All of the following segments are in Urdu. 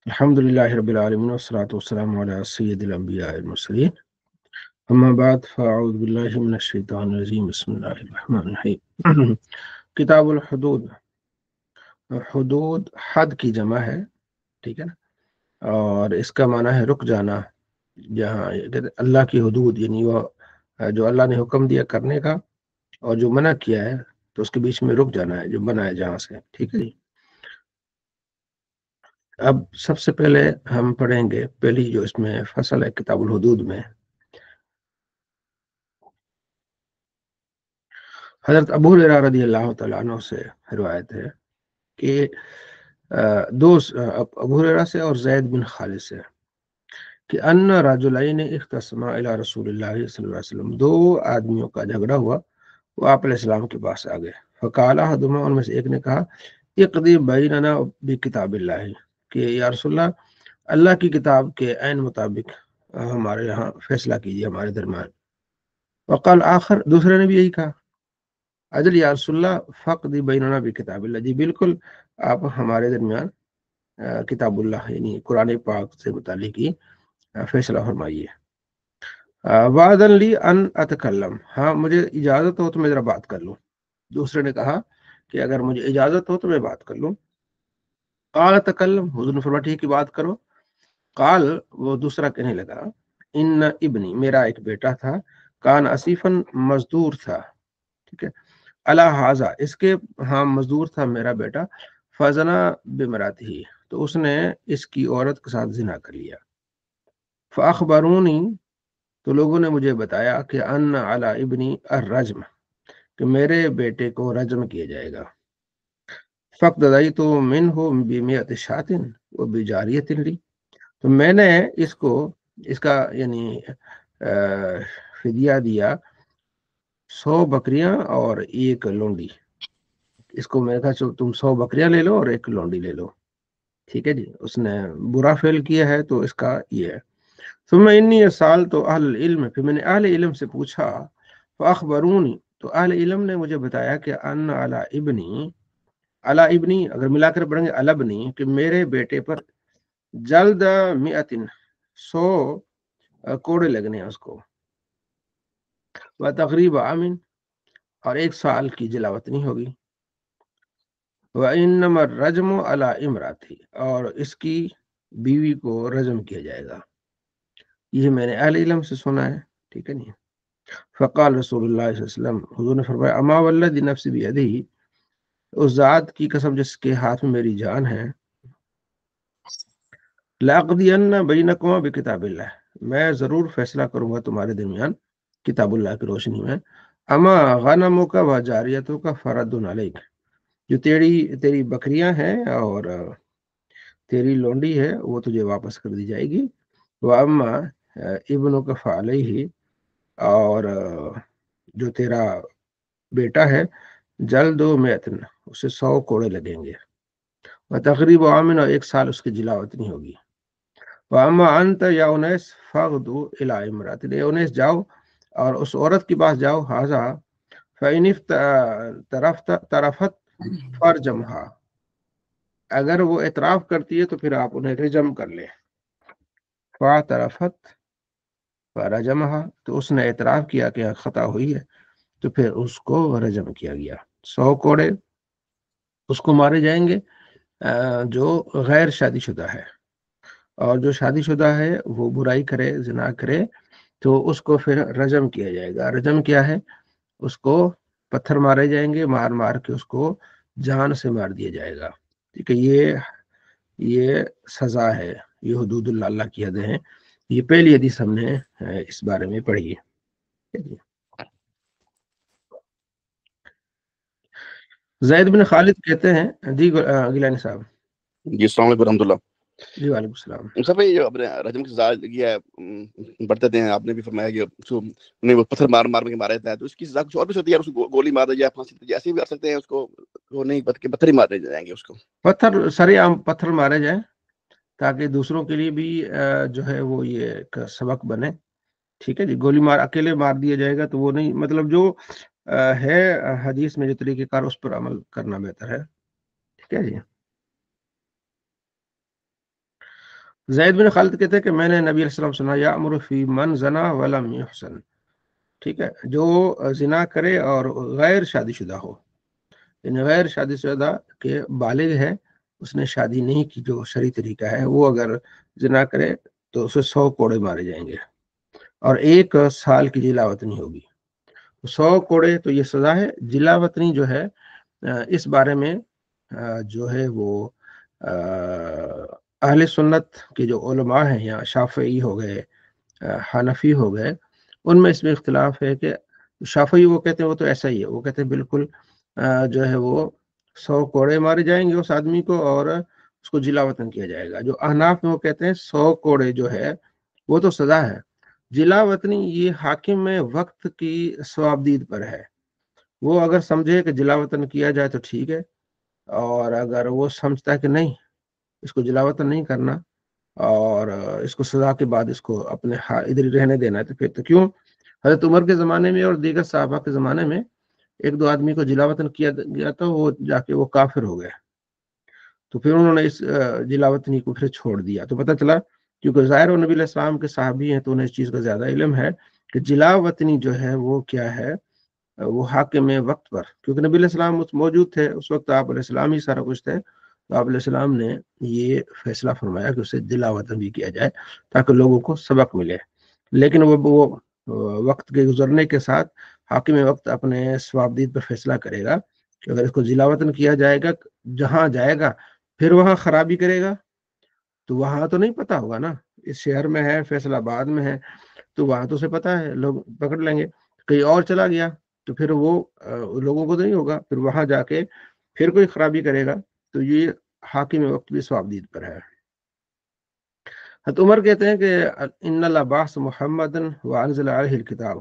الحمدللہ رب العالمین والصلاة والسلام علی سید الانبیاء والمرسلین اما بعد فاعوذ باللہ من الشیطان الرجیم بسم اللہ الرحمن الرحیم کتاب الحدود، حدود حد کی جمع ہے، ٹھیک ہے نا، اور اس کا معنی ہے رک جانا، جہاں اللہ کی حدود یعنی وہ جو اللہ نے حکم دیا کرنے کا اور جو منع کیا ہے تو اس کے بیچ میں رک جانا ہے، جو منع ہے جہاں سے، ٹھیک ہے جی۔ اب سب سے پہلے ہم پڑھیں گے پہلی جو اس میں فصل ہے کتاب الحدود میں، حضرت ابو ہریرہ رضی اللہ تعالیٰ عنہ سے روایت ہے کہ ابو ہریرہ سے اور زید بن خالد سے کہ ان رجلین اختصما الی رسول اللہ صلی اللہ علیہ وسلم، دو آدمیوں کا جھگڑا ہوا، وہ آپ علیہ السلام کے پاس آ گئے۔ فقال احدہما، ان میں سے ایک نے کہا، اقضی بیننا بکتاب اللہ، کہ یا رسول اللہ، اللہ کی کتاب کے عین مطابق ہمارے یہاں فیصلہ کیجیے ہمارے درمیان۔ وقال آخر، دوسرے نے بھی یہی کہا، اجل یا رسول اللہ فقضی بیننا بکتاب اللہ، جی بالکل آپ ہمارے درمیان کتاب اللہ یعنی قرآن پاک سے متعلق ہی فیصلہ فرمائیے۔ وعدن لی ان اتکلم، ہاں مجھے اجازت ہو تو میں ذرا بات کر لوں۔ دوسرے نے کہا کہ اگر مجھے اجازت ہو تو میں بات کر لوں۔ قال تکلم، حضور نے فرمایا ٹھیک ہے بات کرو۔ قال، وہ دوسرا کہنے لگا، ان ابنی، میرا ایک بیٹا تھا، کان اسیفن، مزدور تھا، ٹھیک ہے، اللہ حاضہ، اس کے ہاں مزدور تھا میرا بیٹا، فزنا بمراتی، تو اس نے اس کی عورت کے ساتھ زنا کر لیا۔ فاخبرونی، تو لوگوں نے مجھے بتایا کہ ان علی ابنی الرجم، کہ میرے بیٹے کو رجم کیا جائے گا۔ فقتدیت منہ بمئۃ شاۃ وبجاریۃ لی، تو میں نے اس کا یعنی فدیہ دیا 100 بکریاں اور ایک لونڈی۔ اس کو میں نے کہا چلو تم 100 بکریاں لے لو اور ایک لونڈی لے لو، ٹھیک ہے جی، اس نے برا فعل کیا ہے تو اس کا یہ ہے۔ ثم انی سألت اہل العلم، پھر میں نے اہل علم سے پوچھا، فاخبرونی، تو اہل علم نے مجھے بتایا کہ ان علی ابنی اگر ملا کر پڑھیں گے البنی، کہ میرے بیٹے پر جلد 100 کوڑے لگنے ہیں اس کو، و تقریب عامن، اور 1 سال کی جلاوطنی ہوگی، وَإِنَّمَا الرَّجْمُ عَلَىٰ امْرَأَتِهِ، اور اس کی بیوی کو رجم کیا جائے گا۔ یہ میں نے اہل علم سے سنا ہے، ٹھیک ہے نہیں۔ فقال رسول اللہ صلی اللہ علیہ وسلم، حضور نے فرمایا، اما والذی نفسی بیدہ، اس ذات کی قسم جس کے ہاتھ میں میری جان ہے، لأقضین بینکما بکتاب اللہ، میں ضرور فیصلہ کروں گا تمہارے درمیان کتاب اللہ کی روشنی میں۔ اما غنمک و جاریتک فرد علیک، جو تیری بکریاں ہیں اور تیری لونڈی ہے وہ تجھے واپس کر دی جائے گی۔ وَأَمَّا ابنُکَ فَعَلَیہِ، اور جو تیرا بیٹا ہے، جلد و مئتن، اسے 100 کوڑے لگیں گے، وتقریب عامن، اور 1 سال اس کی جلاوطنی ہوگی۔ وَأَمَّا أَنْتَ يَا أُنَیس فَغْدُوا إِلَىٰ امْرَأَتٍ، اے انیس جاؤ اور اس عورت کے پاس جاؤ، حاضہ فَإِنِ طرفت فرجمہا، اگر وہ اعتراف کرتی ہے تو پھر آپ انہیں رجم کر لیں۔ فَاعْتَرَفَتْ فرجمہا، تو اس نے اعتراف کیا کہ خطا ہوئی ہے، تو پھر اس کو رجم کیا گیا۔ 100 کوڑے اس کو مارے جائیں گے جو غیر شادی شدہ ہے، اور جو شادی شدہ ہے وہ برائی کرے، زنا کرے، تو اس کو پھر رجم کیا جائے گا۔ رجم کیا ہے؟ اس کو پتھر مارے جائیں گے، مار مار کے اس کو جان سے مار دیا جائے گا، ٹھیک ہے۔ یہ سزا ہے، یہ حدود اللہ کی حدیں ہیں۔ یہ پہلی حدیث ہم نے اس بارے میں پڑھی ہے۔ زید بن خالد کہتے ہیں، جی گیلانی صاحب۔ جی السلام علیکم ورحمۃ اللہ۔ جی وعلیکم السلام۔ صاحب یہ جو اپنے رجم کی سزا یہ ہے بڑھتے ہیں، آپ نے بھی فرمایا کہ اس کو انہیں وہ پتھر مار مار کے مارا جاتا ہے، تو اس کی سزا کچھ اور بھی ہوتی ہے؟ اس کو گولی مار دی جائے، پھانسی دی جائے، ایسے بھی کر سکتے ہیں اس کو؟ وہ نہیں، پتھر ہی مارے جائیں گے اس کو؟ پتھر سرے عام پتھر مارے جائیں تاکہ دوسروں کے لیے بھی جو ہے وہ یہ ایک سبق بنے، ٹھیک ہے جی۔ گولی مار اکیلے مار دیا جائے گا تو وہ نہیں، مطلب جو ہے حدیث میں جو طریقہ کار اس پر عمل کرنا بہتر ہے، ٹھیک ہے جی۔ زید بن خالد کہتے ہیں کہ میں نے نبی علیہ السلام سنا یامر فی من زنا ولم یحسن، ٹھیک ہے، جو زنا کرے اور غیر شادی شدہ ہو، یعنی غیر شادی شدہ کے بالغ ہے، اس نے شادی نہیں کی جو شرعی طریقہ ہے، وہ اگر زنا کرے تو اسے 100 کوڑے مارے جائیں گے اور 1 سال کی جلا وطنی ہوگی۔ 100 کوڑے تو یہ سزا ہے۔ جلا وطنی جو ہے اس بارے میں جو ہے وہ اہل سنت کے جو علماء ہیں، یا شافعی ہو گئے، حنفی ہو گئے، ان میں اس میں اختلاف ہے کہ شافعی وہ کہتے ہیں وہ تو ایسا ہی ہے، وہ کہتے ہیں بالکل جو ہے وہ 100 کوڑے مارے جائیں گے اس آدمی کو اور اس کو جلا وطن کیا جائے گا۔ جو احناف میں وہ کہتے ہیں 100 کوڑے جو ہے وہ تو سزا ہے، جلا وطنی یہ حاکم میں وقت کی ثوابدید پر ہے۔ وہ اگر سمجھے کہ جلا وطن کیا جائے تو ٹھیک ہے، اور اگر وہ سمجھتا ہے کہ نہیں اس کو جلا وطن نہیں کرنا اور اس کو سزا کے بعد اس کو اپنے ادھر ہی رہنے دینا ہے، تو پھر تو کیوں حضرت عمر کے زمانے میں اور دیگر صحابہ کے زمانے میں 1-2 آدمی کو جلا وطن کیا گیا تھا، وہ جا کے وہ کافر ہو گئے، تو پھر انہوں نے اس جلا وطنی کو پھر چھوڑ دیا۔ تو پتہ چلا کیونکہ ظاہر و نبی علیہ السلام کے صحابی ہیں تو انہیں اس چیز کا زیادہ علم ہے کہ جلا وطنی جو ہے وہ کیا ہے، وہ حاکم وقت پر، کیونکہ نبی علیہ السلام موجود تھے اس وقت، آپ علیہ السلام ہی سارا کچھ تھے، تو آپ علیہ السلام نے یہ فیصلہ فرمایا کہ اسے جلا وطن بھی کیا جائے تاکہ لوگوں کو سبق ملے۔ لیکن وہ وقت کے گزرنے کے ساتھ حاکم وقت اپنے ثوابدید پر فیصلہ کرے گا کہ اگر اس کو جلا وطن کیا جائے گا، جہاں جائے گا پھر وہاں خرابی کرے گا تو وہاں تو نہیں پتا ہوگا نا، اس شہر میں ہے، فیصلہ آباد میں ہے، تو وہاں تو اسے پتا ہے، لوگ پکڑ لیں گے۔ کہیں اور چلا گیا تو پھر وہ لوگوں کو تو نہیں ہوگا، پھر وہاں جا کے پھر کوئی خرابی کرے گا، تو یہ حاکم وقت بھی ثوابدید پر ہے۔ حضرت عمر کہتے ہیں کہ ان اللہ باس محمد وانزل علیہ الکتاب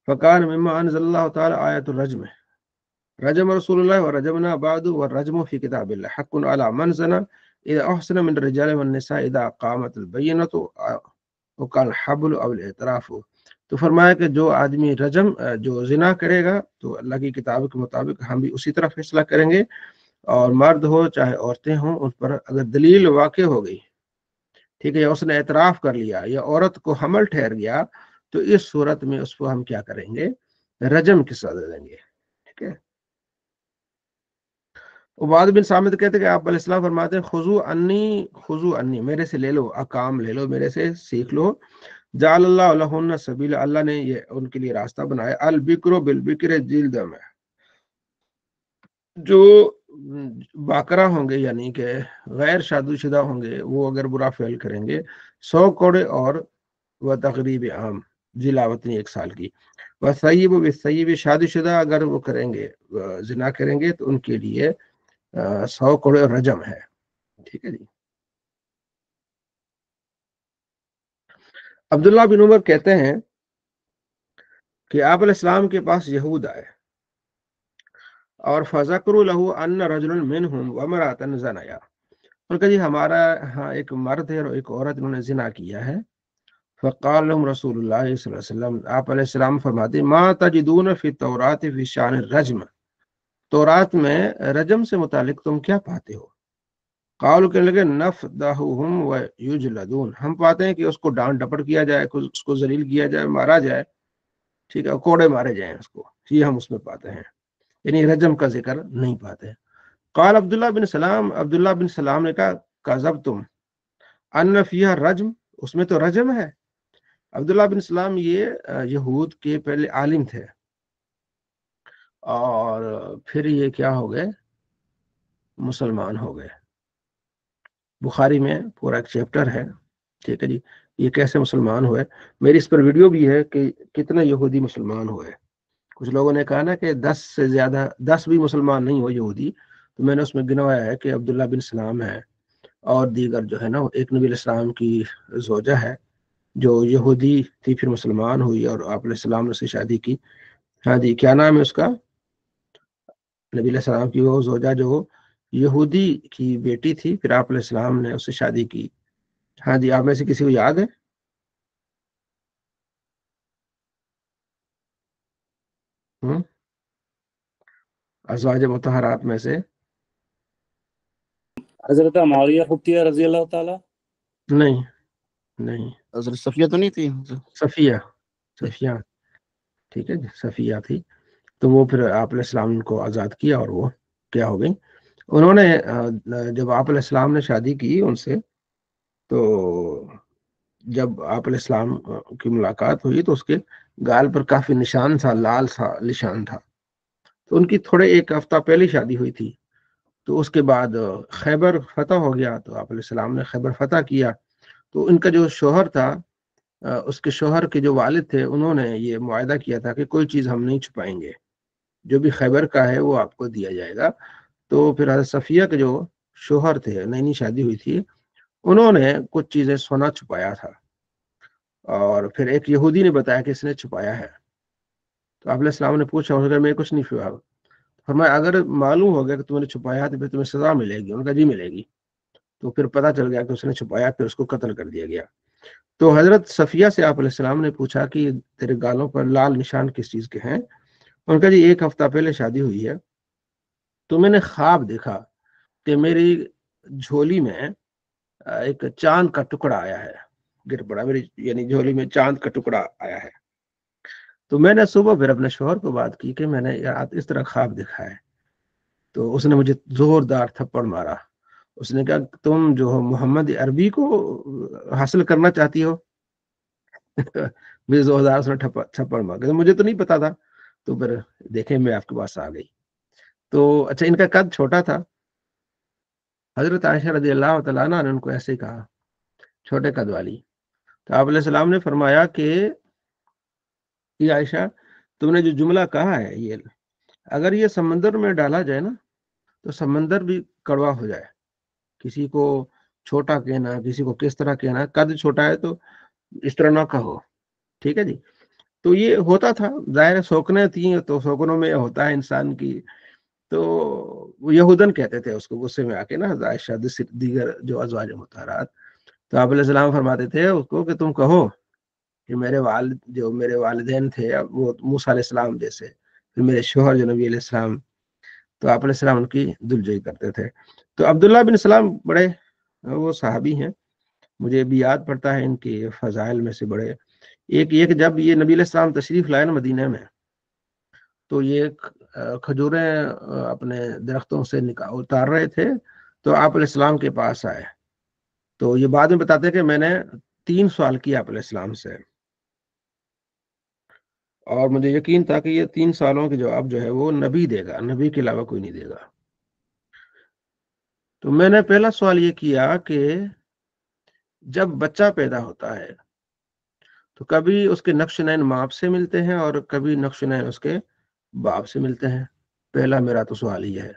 فکان مما انزل اللہ تعالی آیت الرجم رجم رسول اللہ ورجمنا بعد والرجم فی کتاب اللہ حق علی من زنا اذا احسن من الرجال والنساء اذا قامت البینۃ وکان الحبل او الاعتراف۔ تو فرمایا کہ جو آدمی جو زنا کرے گا تو اللہ کی کتاب کے مطابق ہم بھی اسی طرح فیصلہ کریں گے، اور مرد ہو چاہے عورتیں ہوں، ان پر اگر دلیل واقع ہو گئی، ٹھیک ہے، یا اس نے اعتراف کر لیا یا عورت کو حمل ٹھہر گیا، تو اس صورت میں اس کو ہم کیا کریں گے، رجم کی سزا دیں گے، ٹھیک ہے۔ عباد بن سامد کہتے کہ آپ علیہ السلام فرماتے ہیں خذو انی، میرے سے لے لو، احکام لے لو، میرے سے سیکھ لو۔ جعل اللہ لہن سبیل، اللہ نے یہ ان کے لیے راستہ بنایا، البکر بالبکر جلد میں، جو باکرہ ہوں گے یعنی کہ غیر شادی شدہ ہوں گے، وہ اگر برا فعل کریں گے 100 کوڑے، اور وہ تقریب عام جلا وطنی 1 سال کی، وہ سیب و سیب شادی شدہ اگر وہ کریں گے، زنا کریں گے، تو ان کے لیے 100 کوڑے اور رجم ہے، ٹھیک ہے جی۔ عبداللہ بن عمر کہتے ہیں کہ آپ علیہ السلام کے پاس یہود آئے اور فذکروا لہ ان رجلا منہم وامرأة زنیا، اور کہ جی ہمارا ہاں ایک مرد ہے اور ایک عورت انہوں نے زنا کیا ہے۔ فقال لهم رسول اللہ صلی اللہ علیہ وسلم، آپ علیہ السلام فرماتے ما تجدون فی التوراۃ فی شان الرجم، تورات میں رجم سے متعلق تم کیا پاتے ہو؟ قالوا، کہنے لگے نفدہم ویجلدون، ہم پاتے ہیں کہ اس کو ڈانٹ ڈپٹ کیا جائے، اس کو ذلیل کیا جائے، مارا جائے، ٹھیک ہے، کوڑے مارے جائیں اس کو، یہ ہم اس میں پاتے ہیں، یعنی رجم کا ذکر نہیں پاتے۔ قال عبداللہ بن سلام نے کہا کذبتم ان فیہا رجم، اس میں تو رجم ہے۔ عبداللہ بن سلام یہ یہود کے پہلے عالم تھے، اور پھر یہ کیا ہو گئے، مسلمان ہو گئے۔ بخاری میں پورا ایک چیپٹر ہے، ٹھیک ہے جی، یہ کیسے مسلمان ہوئے، میری اس پر ویڈیو بھی ہے کہ کتنے یہودی مسلمان ہوئے۔ کچھ لوگوں نے کہا نا کہ 10 سے زیادہ 10 بھی مسلمان نہیں ہوئے یہودی، تو میں نے اس میں گنوایا ہے کہ عبداللہ بن سلام ہے اور دیگر جو ہے نا، ایک نبی علیہ السلام کی زوجہ ہے جو یہودی تھی، پھر مسلمان ہوئی اور آپ علیہ السلام نے اس سے شادی کی۔ ہاں جی، کیا نام ہے اس کا، نبی علیہ السلام کی وہ زوجہ جو یہودی کی بیٹی تھی، پھر آپ علیہ السلام نے اس سے شادی کی۔ ہاں جی، آپ میں سے کسی کو یاد ہے؟ ازواج مطہرات میں سے حضرت معاویہ خبطیہ رضی اللہ تعالیٰ۔ نہیں نہیں، حضرت صفیہ تو نہیں تھی؟ صفیہ، صفیہ، ٹھیک ہے جی، صفیہ تھی. تو وہ پھر آپ علیہ السلام ان کو آزاد کیا اور وہ کیا ہو گئی. انہوں نے جب آپ علیہ السلام نے شادی کی ان سے، تو جب آپ علیہ السلام کی ملاقات ہوئی تو اس کے گال پر کافی نشان تھا، لال سا نشان تھا. تو ان کی تھوڑے ایک ہفتہ پہلے شادی ہوئی تھی. تو اس کے بعد خیبر فتح ہو گیا، تو آپ علیہ السلام نے خیبر فتح کیا. تو ان کا جو شوہر تھا، اس کے شوہر کے جو والد تھے، انہوں نے یہ معاہدہ کیا تھا کہ کوئی چیز ہم نہیں چھپائیں گے، جو بھی خیبر کا ہے وہ آپ کو دیا جائے گا. تو پھر حضرت صفیہ کے جو شوہر تھے، نئی نئی شادی ہوئی تھی، انہوں نے کچھ چیزیں سونا چھپایا تھا، اور پھر ایک یہودی نے بتایا کہ اس نے چھپایا ہے. تو آپ علیہ السلام نے پوچھا، اس نے کہا میں کچھ نہیں چھپایا. فرمایا اگر معلوم ہو گیا کہ تم نے چھپایا تو پھر تمہیں سزا ملے گی. ان کا جی ملے گی. تو پھر پتہ چل گیا کہ اس نے چھپایا، پھر اس کو قتل کر دیا گیا. تو حضرت صفیہ سے آپ علیہ السلام نے پوچھا کہ تیرے گالوں پر لال نشان کس چیز کے ہیں؟ ان کا جی ایک ہفتہ پہلے شادی ہوئی ہے، تو میں نے خواب دیکھا کہ میری جھولی میں ایک چاند کا ٹکڑا آیا ہے، گر پڑا میری، یعنی جھولی میں چاند کا ٹکڑا آیا ہے. تو میں نے صبح پھر اپنے شوہر کو بات کی کہ میں نے اس طرح خواب دیکھا ہے. تو اس نے مجھے زوردار تھپڑ مارا. اس نے کہا تم جو محمد عربی کو حاصل کرنا چاہتی ہو؟ مجھے زوردار اس نے تھپڑ مارا. مجھے تو نہیں پتا تھا. تو پھر دیکھیں میں آپ کے پاس آ گئی. تو اچھا، ان کا قد چھوٹا تھا. حضرت عائشہ رضی اللہ تعالیٰ عنہ نے ان کو ایسے ہی کہا، چھوٹے قد والی. تو آپ علیہ السلام نے فرمایا کہ یہ عائشہ، تم نے جو جملہ کہا ہے، یہ اگر یہ سمندر میں ڈالا جائے نا تو سمندر بھی کڑوا ہو جائے. کسی کو چھوٹا کہنا، کسی کو کس طرح کہنا، قد چھوٹا ہے تو اس طرح نہ کہو. ٹھیک ہے جی. تو یہ ہوتا تھا، ظاہر سوکنیں تھیں تو سوکنوں میں ہوتا ہے انسان کی. تو وہ یہودن کہتے تھے اس کو، غصے میں آ کے نا، عائشہ دیگر جو ازواج مطہرات. تو آپ علیہ السلام فرماتے تھے اس کو کہ تم کہو کہ میرے والد، جو میرے والدین تھے وہ موسیٰ علیہ السلام جیسے، پھر میرے شوہر جو نبی علیہ السلام. تو آپ علیہ السلام ان کی دلجوئی کرتے تھے. تو عبداللہ بن سلام بڑے وہ صحابی ہیں، مجھے بھی یاد پڑتا ہے ان کے فضائل میں سے بڑے. ایک یہ کہ جب یہ نبی علیہ السلام تشریف لائے نا مدینہ میں، تو یہ کھجوریں اپنے درختوں سے اتار رہے تھے. تو آپ علیہ السلام کے پاس آئے. تو یہ بعد میں بتاتے کہ میں نے 3 سوال کیا آپ علیہ السلام سے، اور مجھے یقین تھا کہ یہ 3 سوالوں کے جواب جو ہے وہ نبی دے گا، نبی کے علاوہ کوئی نہیں دے گا. تو میں نے پہلا سوال یہ کیا کہ جب بچہ پیدا ہوتا ہے تو کبھی اس کے نقش نین ماں سے ملتے ہیں اور کبھی نقش نین اس کے باپ سے ملتے ہیں. پہلا میرا تو سوال یہ ہے.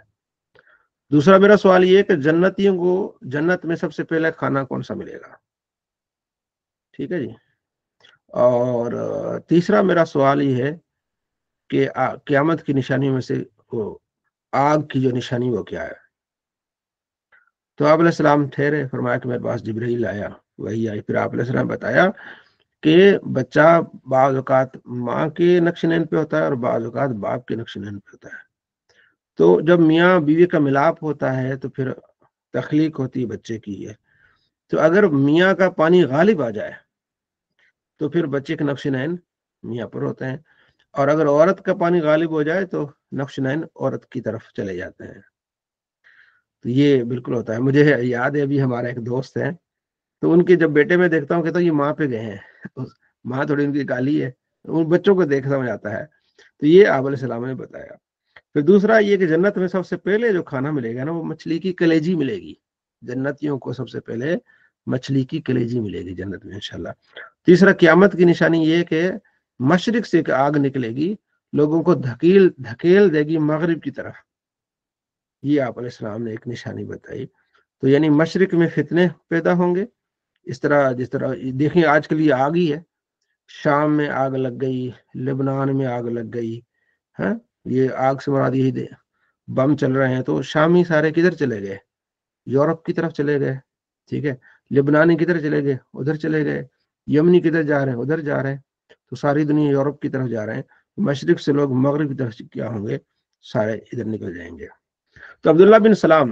دوسرا میرا سوال یہ ہے کہ جنتیوں کو جنت میں سب سے پہلے کھانا کون سا ملے گا؟ ٹھیک ہے جی. اور تیسرا میرا سوال یہ ہے کہ قیامت کی نشانی میں سے وہ آگ کی جو نشانی وہ کیا ہے؟ تو آپ علیہ السلام ٹھہرے، فرمایا کہ میرے پاس جبرائیل آیا، وہی آئی. پھر آپ علیہ السلام بتایا کہ بچہ بعض اوقات ماں کے نقش نین پہ ہوتا ہے اور بعض اوقات باپ کے نقش نین پہ ہوتا ہے. تو جب میاں بیوی کا ملاپ ہوتا ہے تو پھر تخلیق ہوتی ہے بچے کی ہے. تو اگر میاں کا پانی غالب آ جائے تو پھر بچے کے نقش نین میاں پر ہوتے ہیں، اور اگر عورت کا پانی غالب ہو جائے تو نقش نین عورت کی طرف چلے جاتے ہیں. تو یہ بالکل ہوتا ہے. مجھے یاد ہے ابھی ہمارا ایک دوست ہے، تو ان کے جب بیٹے میں دیکھتا ہوں کہ تو یہ ماں پہ گئے ہیں، ماں تھوڑی ان کی کالی ہے، ان بچوں کو دیکھ سمجھ آتا ہے. تو یہ آپ علیہ السلام نے بتایا. پھر دوسرا یہ کہ جنت میں سب سے پہلے جو کھانا ملے گا نا وہ مچھلی کی کلیجی ملے گی. جنتیوں کو سب سے پہلے مچھلی کی کلیجی ملے گی جنت میں انشاءاللہ. تیسرا قیامت کی نشانی یہ کہ مشرق سے ایک آگ نکلے گی، لوگوں کو دھکیل دے گی مغرب کی طرف. یہ آپ علیہ السلام نے ایک نشانی بتائی. تو یعنی مشرق میں فتنے پیدا ہوں گے، اس طرح جس طرح دیکھیں آج کل یہ آگ ہی ہے، شام میں آگ لگ گئی، لبنان میں آگ لگ گئی ہے. یہ آگ سے مراد یہی بم چل رہے ہیں. تو شامی سارے کدھر چلے گئے؟ یورپ کی طرف چلے گئے. ٹھیک ہے. لبنانی کدھر چلے گئے؟ ادھر چلے گئے. یمنی کدھر جا رہے ہیں؟ ادھر جا رہے ہیں. تو ساری دنیا یورپ کی طرف جا رہے ہیں. مشرق سے لوگ مغرب کی طرف کیا ہوں گے؟ سارے ادھر نکل جائیں گے. تو عبداللہ بن سلام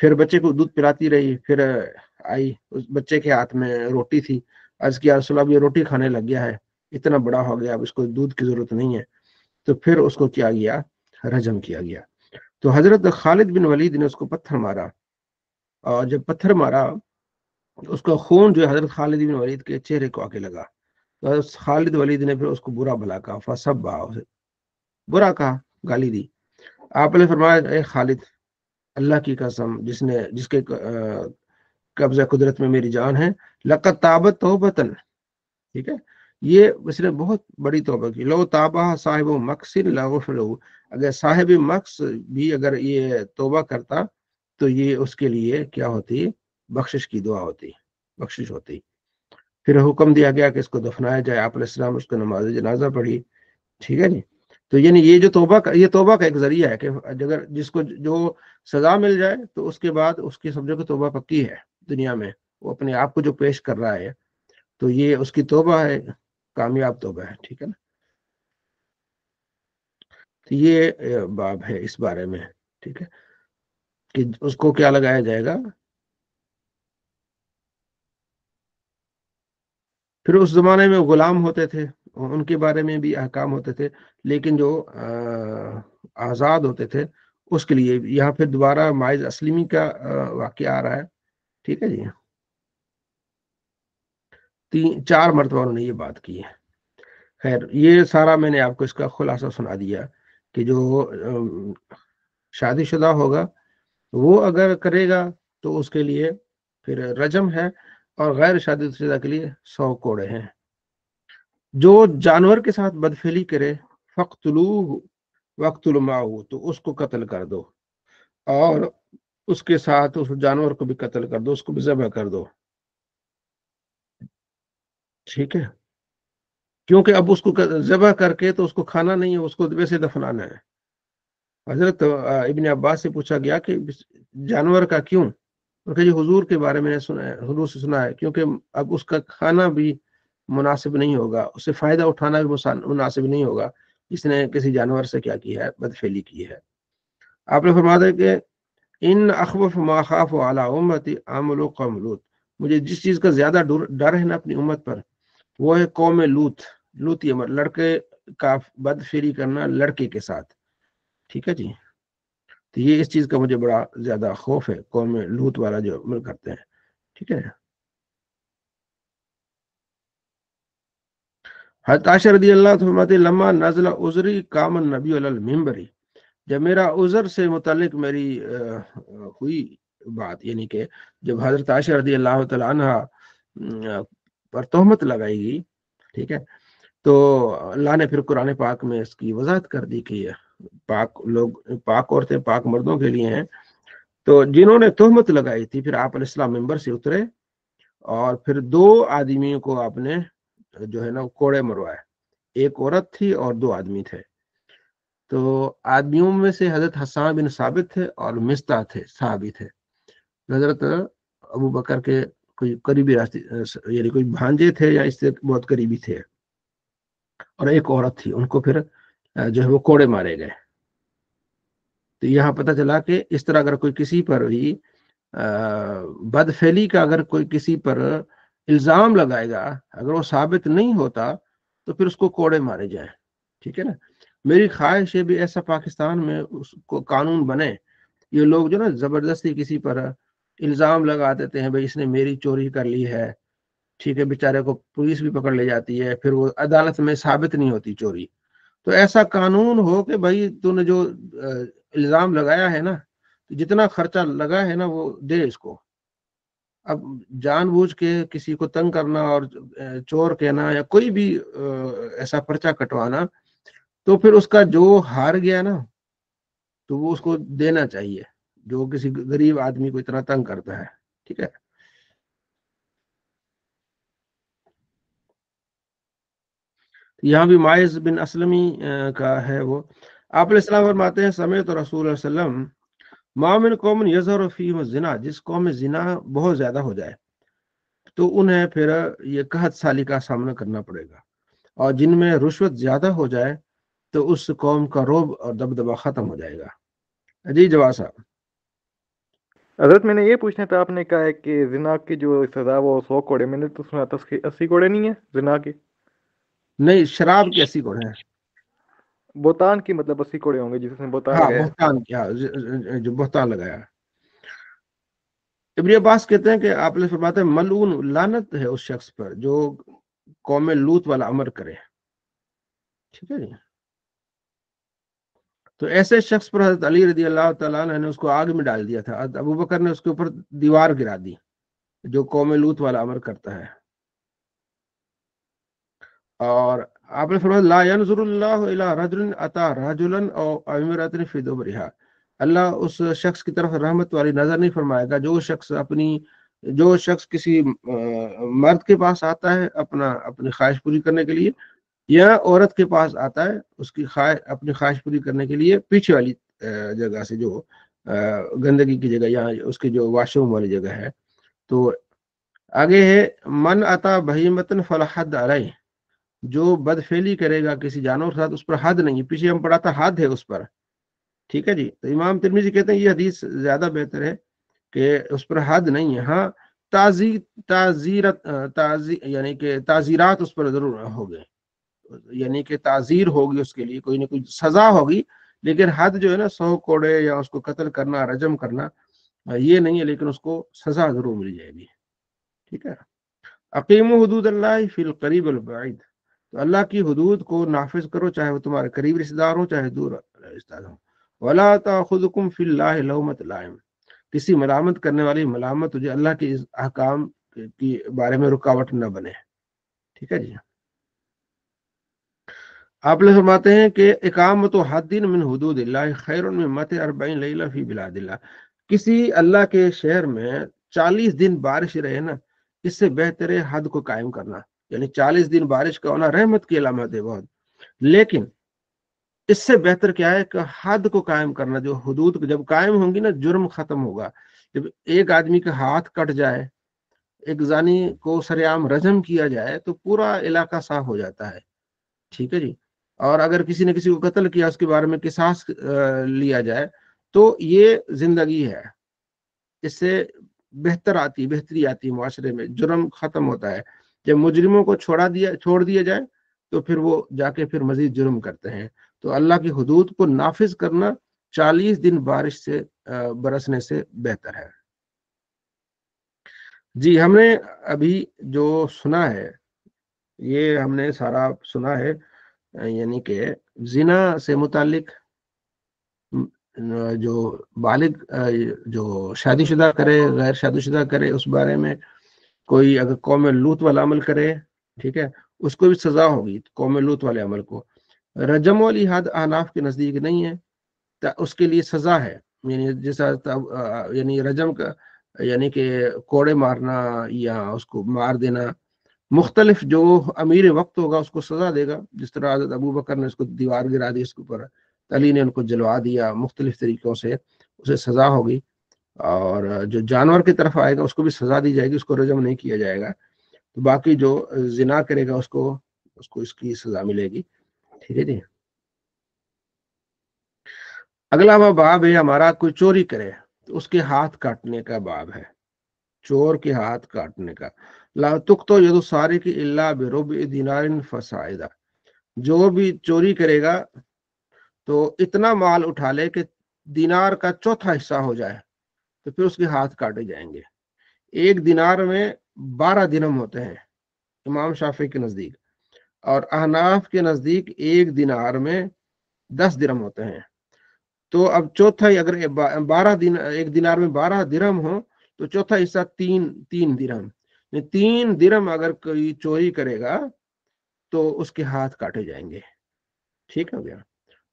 پھر بچے کو دودھ پلاتی رہی، پھر آئی، اس بچے کے ہاتھ میں روٹی تھی، عرض کیا رسول اللہ اب یہ روٹی کھانے لگ گیا ہے، اتنا بڑا ہو گیا، اب اس کو دودھ کی ضرورت نہیں ہے. تو پھر اس کو کیا گیا، رجم کیا گیا. تو حضرت خالد بن ولید نے اس کو پتھر مارا، اور جب پتھر مارا اس کا خون جو ہے حضرت خالد بن ولید کے چہرے کو آ کے لگا. تو حضرت خالد ولید نے پھر اس کو برا بھلا کہا، فسبا، اسے برا کہا، گالی دی. آپ نے فرمایا اے خالد، اللہ کی قسم جس کے قبضہ قدرت میں میری جان ہے، لقد تابت توبتن، ٹھیک ہے، یہ اس نے بہت بڑی توبہ کی. لو تابہ صاحب مقصد لغفر له، اگر صاحب مقص بھی اگر یہ توبہ کرتا تو یہ اس کے لیے کیا ہوتی، بخشش کی دعا ہوتی، بخشش ہوتی. پھر حکم دیا گیا کہ اس کو دفنایا جائے. آپ علیہ السلام اس کو نماز جنازہ پڑھی. ٹھیک ہے جی. تو یعنی یہ جو یہ توبہ کا ایک ذریعہ ہے کہ اگر جس کو جو سزا مل جائے تو اس کے بعد اس کی سمجھو کہ توبہ پکی ہے دنیا میں، وہ اپنے آپ کو جو پیش کر رہا ہے تو یہ اس کی توبہ ہے، کامیاب توبہ ہے. ٹھیک ہے نا. تو یہ باب ہے اس بارے میں، ٹھیک ہے، کہ اس کو کیا لگایا جائے گا. پھر اس زمانے میں غلام ہوتے تھے، ان کے بارے میں بھی احکام ہوتے تھے، لیکن جو آزاد ہوتے تھے اس کے لیے یہاں پھر دوبارہ ماعز اسلمی کا واقعہ آ رہا ہے. ٹھیک ہے جی. 4 مرتبہ انہوں نے یہ بات کی ہے. خیر، یہ سارا میں نے آپ کو اس کا خلاصہ سنا دیا کہ جو شادی شدہ ہوگا وہ اگر کرے گا تو اس کے لیے پھر رجم ہے، اور غیر شادی شدہ کے لیے 100 کوڑے ہیں. جو جانور کے ساتھ بدفعلی کرے، فقتلوہ وقتلوا معہ، تو اس کو قتل کر دو، اور اس کے ساتھ اس جانور کو بھی قتل کر دو، اس کو بھی ذبح کر دو. ٹھیک ہے، کیونکہ اب اس کو ذبح کر کے تو اس کو کھانا نہیں ہے، اس کو ویسے دفنانا ہے. حضرت ابن عباس سے پوچھا گیا کہ جانور کا کیوں؟ کہ یہ حضور کے بارے میں سنا ہے، حضور سے سنا ہے، کیونکہ اب اس کا کھانا بھی مناسب نہیں ہوگا، اس سے فائدہ اٹھانا بھی مناسب نہیں ہوگا جس نے کسی جانور سے کیا کی ہے، بدفعلی کی ہے. آپ نے فرمایا کہ ان اخوف ما خاف علی امتی عمل قوم لوط، مجھے جس چیز کا زیادہ ڈر ہے نا اپنی امت پر، وہ ہے قوم لوط یہ لڑکے کا بدفعلی کرنا لڑکے کے ساتھ. ٹھیک ہے جی. تو یہ اس چیز کا مجھے بڑا زیادہ خوف ہے، قوم لوط والا جو عمل کرتے ہیں. ٹھیک ہے. حضرت عائشہ رضی اللہ عنہا فرماتے ہیں لما نزل عذری قام النبی علی المنبر، جب میرا عذر سے متعلق میری ہوئی بات، یعنی کہ جب حضرت عائشہ رضی اللہ تعالی عنہ پر تہمت لگائی گئی، ٹھیک ہے، تو اللہ نے پھر قرآن پاک میں اس کی وضاحت کر دی کہ پاک لوگ، پاک عورتیں پاک مردوں کے لیے ہیں. تو جنہوں نے تہمت لگائی تھی، پھر آپ علیہ السلام ممبر سے اترے اور پھر 2 آدمیوں کو آپ نے جو ہے نا کوڑے مروائے. ایک عورت تھی اور 2 آدمی تھے. تو آدمیوں میں سے حضرت حسان بن ثابت تھے اور مستہ تھے، صحابی تھے. حضرت ابو بکر کے کوئی قریبی یعنی کوئی بھانجے تھے یا اس سے بہت قریبی تھے، اور ایک عورت تھی. ان کو پھر جو ہے وہ کوڑے مارے گئے. تو یہاں پتہ چلا کہ اس طرح اگر کوئی کسی پر بھی بدفعلی کا اگر کوئی کسی پر الزام لگائے گا، اگر وہ ثابت نہیں ہوتا تو پھر اس کو کوڑے مارے جائیں. ٹھیک ہے نا. میری خواہش ہے بھی ایسا پاکستان میں اس کو قانون بنے. یہ لوگ جو نا زبردستی کسی پر الزام لگا دیتے ہیں، بھائی اس نے میری چوری کر لی ہے، ٹھیک ہے، بیچارے کو پولیس بھی پکڑ لے جاتی ہے، پھر وہ عدالت میں ثابت نہیں ہوتی چوری. تو ایسا قانون ہو کہ بھائی تو نے جو الزام لگایا ہے نا، جتنا خرچہ لگا ہے نا وہ دے اس کو. اب جان بوجھ کے کسی کو تنگ کرنا اور چور کہنا یا کوئی بھی ایسا پرچہ کٹوانا، تو پھر اس کا جو ہار گیا نا تو وہ اس کو دینا چاہیے، جو کسی غریب آدمی کو اتنا تنگ کرتا ہے. ٹھیک ہے. یہاں بھی ماعز بن اسلمی کا ہے وہ. آپ علیہ السلام فرماتے ہیں سمیعت رسول اللہ صلی اللہ علیہ وسلم ما من قوم یظہر فیہم الزنا، جس قوم میں زنا بہت زیادہ ہو جائے تو انہیں پھر یہ قحط سالی کا سامنا کرنا پڑے گا، اور جن میں رشوت زیادہ ہو جائے تو اس قوم کا رعب اور دبدبہ ختم ہو جائے گا. جی جواد صاحب. حضرت میں نے یہ پوچھنا تھا، آپ نے کہا ہے کہ زنا کی جو سزا وہ 100 کوڑے، میں نے تو سنا تھا اس کے 80 کوڑے نہیں ہیں زنا کے؟ نہیں، شراب کی 80 کوڑے ہیں. بہتان کی مطلب 80 کوڑے ہوں گے جس نے بہتان ہاں لگایا ہے. بہتان کیا، جو بہتان لگایا. ابن عباس کہتے ہیں کہ آپ نے فرماتے ہیں ملعون، لعنت ہے اس شخص پر جو قوم لوط والا عمل کرے. ٹھیک ہے جی. تو ایسے شخص پر حضرت علی رضی اللہ تعالیٰ عنہ نے اس کو آگ میں ڈال دیا تھا. ابو بکر نے اس کے اوپر دیوار گرا دی جو قوم لوط والا عمل کرتا ہے. اور آپ نے فرمایا لا ينظر اللہ الی رجل اتى رجلا او امرأة فی دبرها، اللہ اس شخص کی طرف رحمت والی نظر نہیں فرمائے گا جو شخص کسی مرد کے پاس آتا ہے اپنی خواہش پوری کرنے کے لیے، یا عورت کے پاس آتا ہے اس کی اپنی خواہش پوری کرنے کے لیے پیچھے والی جگہ سے، جو گندگی کی جگہ یا اس کی جو واش روم والی جگہ ہے. تو آگے ہے من اتا بہیمتن فلا حد علیہ، جو بدفعلی کرے گا کسی جانور کے ساتھ اس پر حد نہیں. پیچھے ہم پڑھا تھا حد ہے اس پر. ٹھیک ہے جی. تو امام ترمذی کہتے ہیں یہ حدیث زیادہ بہتر ہے کہ اس پر حد نہیں ہے. ہاں یعنی کہ تعزیرات اس پر ضرور ہو گئے، یعنی کہ تعزیر ہوگی اس کے لیے، کوئی نہ کوئی سزا ہوگی، لیکن حد جو ہے نا 100 کوڑے یا اس کو قتل کرنا، رجم کرنا، یہ نہیں ہے، لیکن اس کو سزا ضرور مل جائے گی. ٹھیک ہے. اقیم حدود اللہ فی القریب البعید، تو اللہ کی حدود کو نافذ کرو، چاہے وہ تمہارے قریب رشتہ دار ہو چاہے دور رشتہ دار ہو. ولا تاخذکم فی اللہ لومۃ لائم، کسی ملامت کرنے والی ملامت تجھے اللہ کے احکام کے بارے میں رکاوٹ نہ بنے. ٹھیک ہے جی. آپ نے فرماتے ہیں کہ اقامت حد من حدود اللہ خیر من مت 40 لیلہ فی بلاد اللہ، کسی اللہ کے شہر میں 40 دن بارش رہے نا، اس سے بہتر ہے حد کو قائم کرنا. یعنی 40 دن بارش کا ہونا رحمت کی علامت ہے بہت، لیکن اس سے بہتر کیا ہے کہ حد کو قائم کرنا. جو حدود جب قائم ہوں گی نا، جرم ختم ہوگا. جب ایک آدمی کا ہاتھ کٹ جائے، ایک زانی کو سریعام رجم کیا جائے، تو پورا علاقہ صاف ہو جاتا ہے. ٹھیک ہے جی. اور اگر کسی نے کسی کو قتل کیا، اس کے بارے میں قصاص لیا جائے، تو یہ زندگی ہے. اس سے بہتری آتی ہے معاشرے میں، جرم ختم ہوتا ہے. جب مجرموں کو چھوڑ دیا جائے تو پھر وہ جا کے پھر مزید جرم کرتے ہیں. تو اللہ کی حدود کو نافذ کرنا 40 دن بارش سے برسنے سے بہتر ہے. جی، ہم نے ابھی جو سنا ہے یہ ہم نے سارا سنا ہے، یعنی کہ زنا سے متعلق جو بالغ جو شادی شدہ کرے، غیر شادی شدہ کرے، اس بارے میں کوئی اگر قوم لوط والا عمل کرے، ٹھیک ہے، اس کو بھی سزا ہوگی قوم لوط والے عمل کو. رجم والی حد احناف کے نزدیک نہیں ہے، اس کے لیے سزا ہے. یعنی جیسا یعنی رجم کا یعنی کہ کوڑے مارنا یا اس کو مار دینا، مختلف جو امیر وقت ہوگا اس کو سزا دے گا. جس طرح حضرت ابو بکر نے اس کو دیوار گرا دی، اس کے اوپر علی نے ان کو جلوا دیا، مختلف طریقوں سے اسے سزا ہوگی. اور جو جانور کی طرف آئے گا اس کو بھی سزا دی جائے گی، اس کو رجم نہیں کیا جائے گا. تو باقی جو زنا کرے گا اس کو اس کی سزا ملے گی. ٹھیک ہے جی. اگلا باب ہے ہمارا، کوئی چوری کرے تو اس کے ہاتھ کاٹنے کا باب ہے. چور کے ہاتھ کاٹنے کا. لا تقطع ید السارق الا بربع دینار فصاعدا، جو بھی چوری کرے گا تو اتنا مال اٹھا لے کہ دینار کا چوتھا حصہ ہو جائے تو پھر اس کے ہاتھ کاٹے جائیں گے. ایک دینار میں 12 درہم ہوتے ہیں امام شافعی کے نزدیک، اور احناف کے نزدیک ایک دینار میں 10 درہم ہوتے ہیں. تو اب چوتھا اگر ایک دینار میں 12 درہم ہو تو چوتھا حصہ تین درہم. 3 درہم اگر کوئی چوری کرے گا تو اس کے ہاتھ کاٹے جائیں گے. ٹھیک ہو گیا.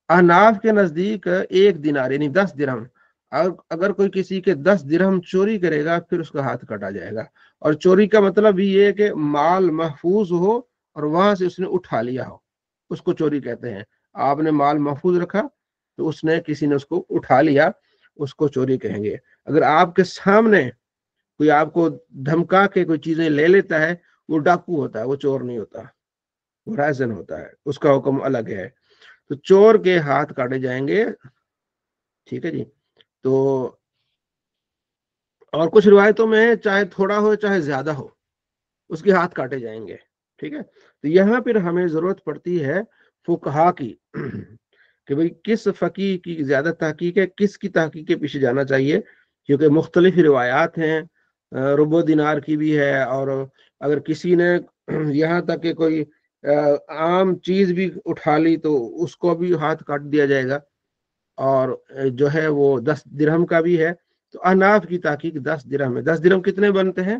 احناف کے نزدیک ایک دینار یعنی 10 درہم، اگر کوئی کسی کے 10 درہم چوری کرے گا پھر اس کا ہاتھ کاٹا جائے گا. اور چوری کا مطلب یہ ہے کہ مال محفوظ ہو اور وہاں سے اس نے اٹھا لیا ہو، اس کو چوری کہتے ہیں. آپ نے مال محفوظ رکھا تو کسی نے اس کو اٹھا لیا، اس کو چوری کہیں گے. اگر آپ کے سامنے کوئی آپ کو دھمکا کے کوئی چیزیں لے لیتا ہے، وہ ڈاکو ہوتا ہے، وہ چور نہیں ہوتا، وہ رائزن ہوتا ہے، اس کا حکم الگ ہے. تو چور کے ہاتھ کاٹے جائیں گے. ٹھیک ہے جی. تو اور کچھ روایتوں میں چاہے تھوڑا ہو چاہے زیادہ ہو اس کے ہاتھ کاٹے جائیں گے. ٹھیک ہے. تو یہاں پھر ہمیں ضرورت پڑتی ہے فقہا کی کہ بھئی کس فقیہ کی زیادہ تحقیق ہے, کس کی تحقیق کے پیچھے جانا چاہیے, کیونکہ مختلف روایات ہیں, ربع دینار کی بھی ہے, اور اگر کسی نے یہاں تک کہ کوئی عام چیز بھی اٹھا لی تو اس کو بھی ہاتھ کاٹ دیا جائے گا, اور جو ہے وہ 10 درہم کا بھی ہے. تو احناف کی تحقیق 10 درہم ہے. 10 درہم کتنے بنتے ہیں؟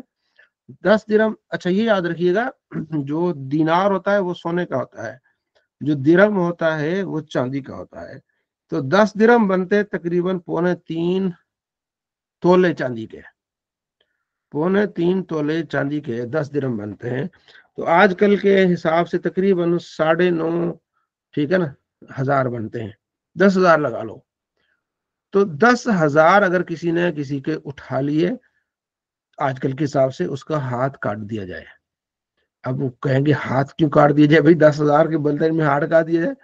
10 درہم, اچھا یہ یاد رکھیے گا, جو دینار ہوتا ہے وہ سونے کا ہوتا ہے, جو درہم ہوتا ہے وہ چاندی کا ہوتا ہے. تو 10 درہم بنتے تقریباً 3.25 تولے چاندی کے, 3.25 تولے چاندی کے 10 درہم بنتے ہیں. تو آج کل کے حساب سے تقریباً 9.5, ٹھیک ہے نا, ہزار بنتے ہیں. 10,000 لگا لو. تو 10,000 اگر کسی نے کسی کے اٹھا لیے آج کل کے حساب سے, اس کا ہاتھ کاٹ دیا جائے. اب وہ کہیں گے ہاتھ کیوں کاٹ دیا جائے؟ بھائی 10,000 کے بدلے میں ہاتھ کاٹ دیا جائے.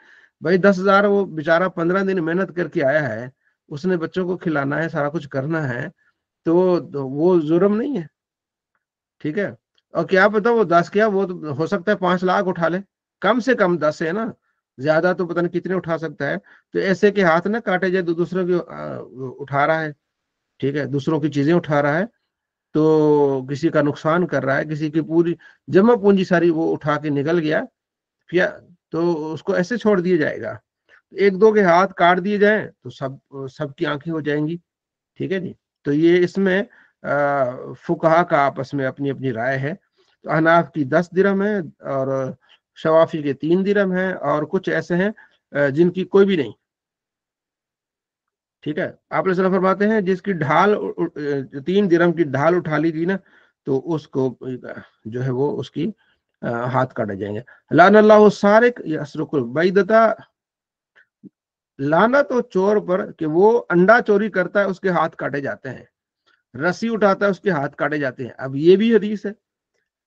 بھائی 10,000 وہ بیچارہ 15 دن محنت کر کے آیا ہے, اس نے بچوں کو کھلانا ہے, سارا کچھ کرنا ہے, تو وہ جرم نہیں ہے. ٹھیک ہے. اور کیا پتا وہ 10 کیا, وہ ہو سکتا ہے 5 لاکھ اٹھا لے, کم سے کم 10 ہے نا, زیادہ تو پتہ نہیں کتنے اٹھا سکتا ہے. تو ایسے کے ہاتھ نہ کاٹے جائے, دوسروں کی اٹھا رہا ہے, ٹھیک ہے, دوسروں کی چیزیں اٹھا رہا ہے, تو کسی کا نقصان کر رہا ہے, کسی کی پوری جمع پونجی ساری وہ اٹھا کے نکل گیا, تو اس کو ایسے چھوڑ دیا جائے گا. ایک دو کے ہاتھ کاٹ دیے جائیں تو سب کی آنکھیں ہو جائیں گی. ٹھیک ہے جی. تو یہ اس میں فقہا کا آپس میں اپنی اپنی رائے ہے. تو احناف کی 10 درہم ہے, اور شوافی کے 3 درہم ہیں, اور کچھ ایسے ہیں جن کی کوئی بھی نہیں. ٹھیک ہے. آپ علیہ السلام فرماتے ہیں جس کی ڈھال 3 درہم کی ڈھال اٹھا لی تھی نا, تو اس کو جو ہے وہ اس کی ہاتھ کاٹے جائیں گے. لعن اللہ السارق یسرق البیضۃ, لعنت ہو چور پر کہ وہ انڈا چوری کرتا ہے, اس کے ہاتھ کاٹے جاتے ہیں. رسی اٹھاتا ہے, اس کے ہاتھ کاٹے جاتے ہیں. اب یہ بھی حدیث ہے.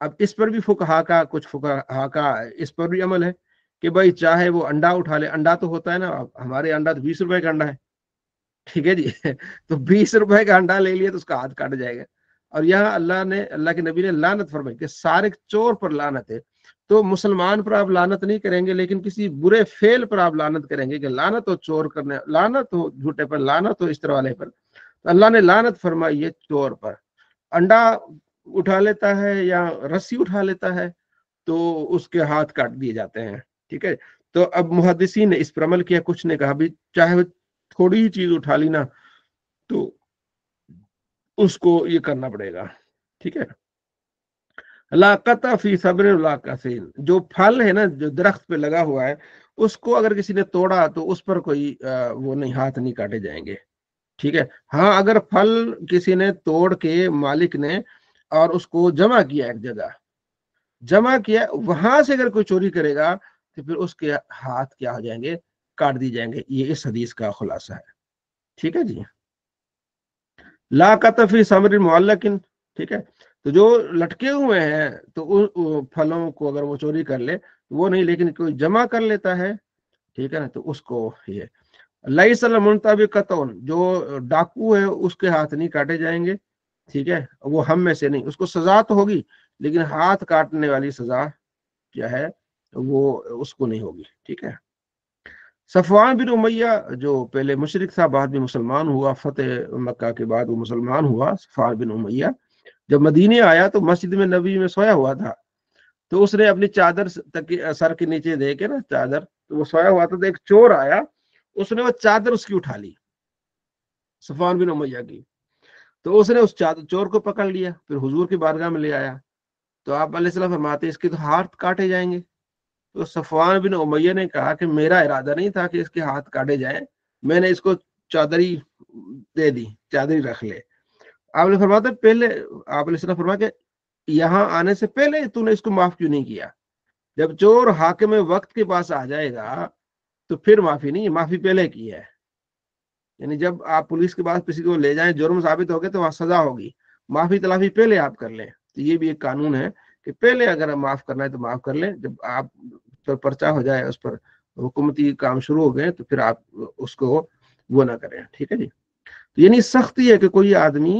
اب اس پر بھی کچھ فقہا کا اس پر بھی عمل ہے کہ بھائی چاہے وہ انڈا اٹھا لے. انڈا تو ہوتا ہے نا, ہمارے انڈا تو 20 روپے کا انڈا ہے, ٹھیک ہے جی, تو 20 روپے کا انڈا لے لیا تو اس کا ہاتھ کاٹ جائے گا. اور یہاں اللہ کے نبی نے لعنت فرمائی کہ سارق چور پر لعنت ہے. تو مسلمان پر آپ لعنت نہیں کریں گے, لیکن کسی برے فعل پر آپ لعنت کریں گے, کہ لعنت ہو چور کرنے, لعنت ہو جھوٹے پر, لعنت ہو اس طرح والے پر. تو اللہ نے لعنت فرمائی ہے چور پر. انڈا اٹھا لیتا ہے یا رسی اٹھا لیتا ہے تو اس کے ہاتھ کاٹ دیے جاتے ہیں. ٹھیک ہے. تو اب محدثین نے اس پر عمل کیا, کچھ نے کہا بھی چاہے تھوڑی ہی چیز اٹھا لی نا تو اس کو یہ کرنا پڑے گا. ٹھیک ہے. لا قطع فی صبر لا قصین, جو پھل ہے نا جو درخت پہ لگا ہوا ہے, اس کو اگر کسی نے توڑا تو اس پر کوئی وہ نہیں, ہاتھ نہیں کاٹے جائیں گے. ٹھیک ہے. ہاں اگر پھل کسی نے توڑ کے مالک نے اور اس کو جمع کیا, ایک جگہ جمع کیا, وہاں سے اگر کوئی چوری کرے گا تو پھر اس کے ہاتھ کیا ہو جائیں گے, کاٹ دی جائیں گے. یہ اس حدیث کا خلاصہ ہے. ٹھیک ہے جی. لا قطع فی ثمر معلق, ٹھیک ہے. تو جو لٹکے ہوئے ہیں تو پھلوں کو اگر وہ چوری کر لے وہ نہیں, لیکن کوئی جمع کر لیتا ہے, ٹھیک ہے نا, تو اس کو یہ لیس المنتبقۃ, جو ڈاکو ہے اس کے ہاتھ نہیں کاٹے جائیں گے. ٹھیک ہے. وہ ہم میں سے نہیں, اس کو سزا تو ہوگی لیکن ہاتھ کاٹنے والی سزا کیا ہے وہ اس کو نہیں ہوگی. ٹھیک ہے. صفوان بن امیہ جو پہلے مشرک تھا, بعد میں مسلمان ہوا, فتح مکہ کے بعد وہ مسلمان ہوا. صفوان بن امیہ جب مدینے آیا تو مسجد میں نبی میں سویا ہوا تھا, تو اس نے اپنی چادر سر کے نیچے دے کے نا چادر, تو وہ سویا ہوا تھا, تو ایک چور آیا, اس نے وہ چادر اس کی اٹھا لی, صفوان بن امیہ کی. تو اس نے اس چور کو پکڑ لیا, پھر حضور کی بارگاہ میں لے آیا. تو آپ علیہ السلام فرماتے ہیں اس کے تو ہاتھ کاٹے جائیں گے. تو صفوان بن امیہ نے کہا کہ میرا ارادہ نہیں تھا کہ اس کے ہاتھ کاٹے جائیں, میں نے اس کو چادری دے دی, چادری رکھ لے. آپ نے فرماتے پہلے, آپ علیہ السلام فرمایا کہ یہاں آنے سے پہلے تو نے اس کو معاف کیوں نہیں کیا؟ جب چور حاکم وقت کے پاس آ جائے گا تو پھر معافی نہیں, معافی پہلے کی ہے. یعنی جب آپ پولیس کے پاس کسی کو لے جائیں, جرم ثابت ہو گئے تو وہاں سزا ہوگی, معافی تلافی پہلے آپ کر لیں. تو یہ بھی ایک قانون ہے کہ پہلے اگر معاف کرنا ہے تو معاف کر لیں, جب آپ پر پرچہ ہو جائے, اس پر حکومتی کام شروع ہو گئے, تو پھر آپ اس کو وہ نہ کریں. ٹھیک ہے جی. تو یعنی سختی ہے کہ کوئی آدمی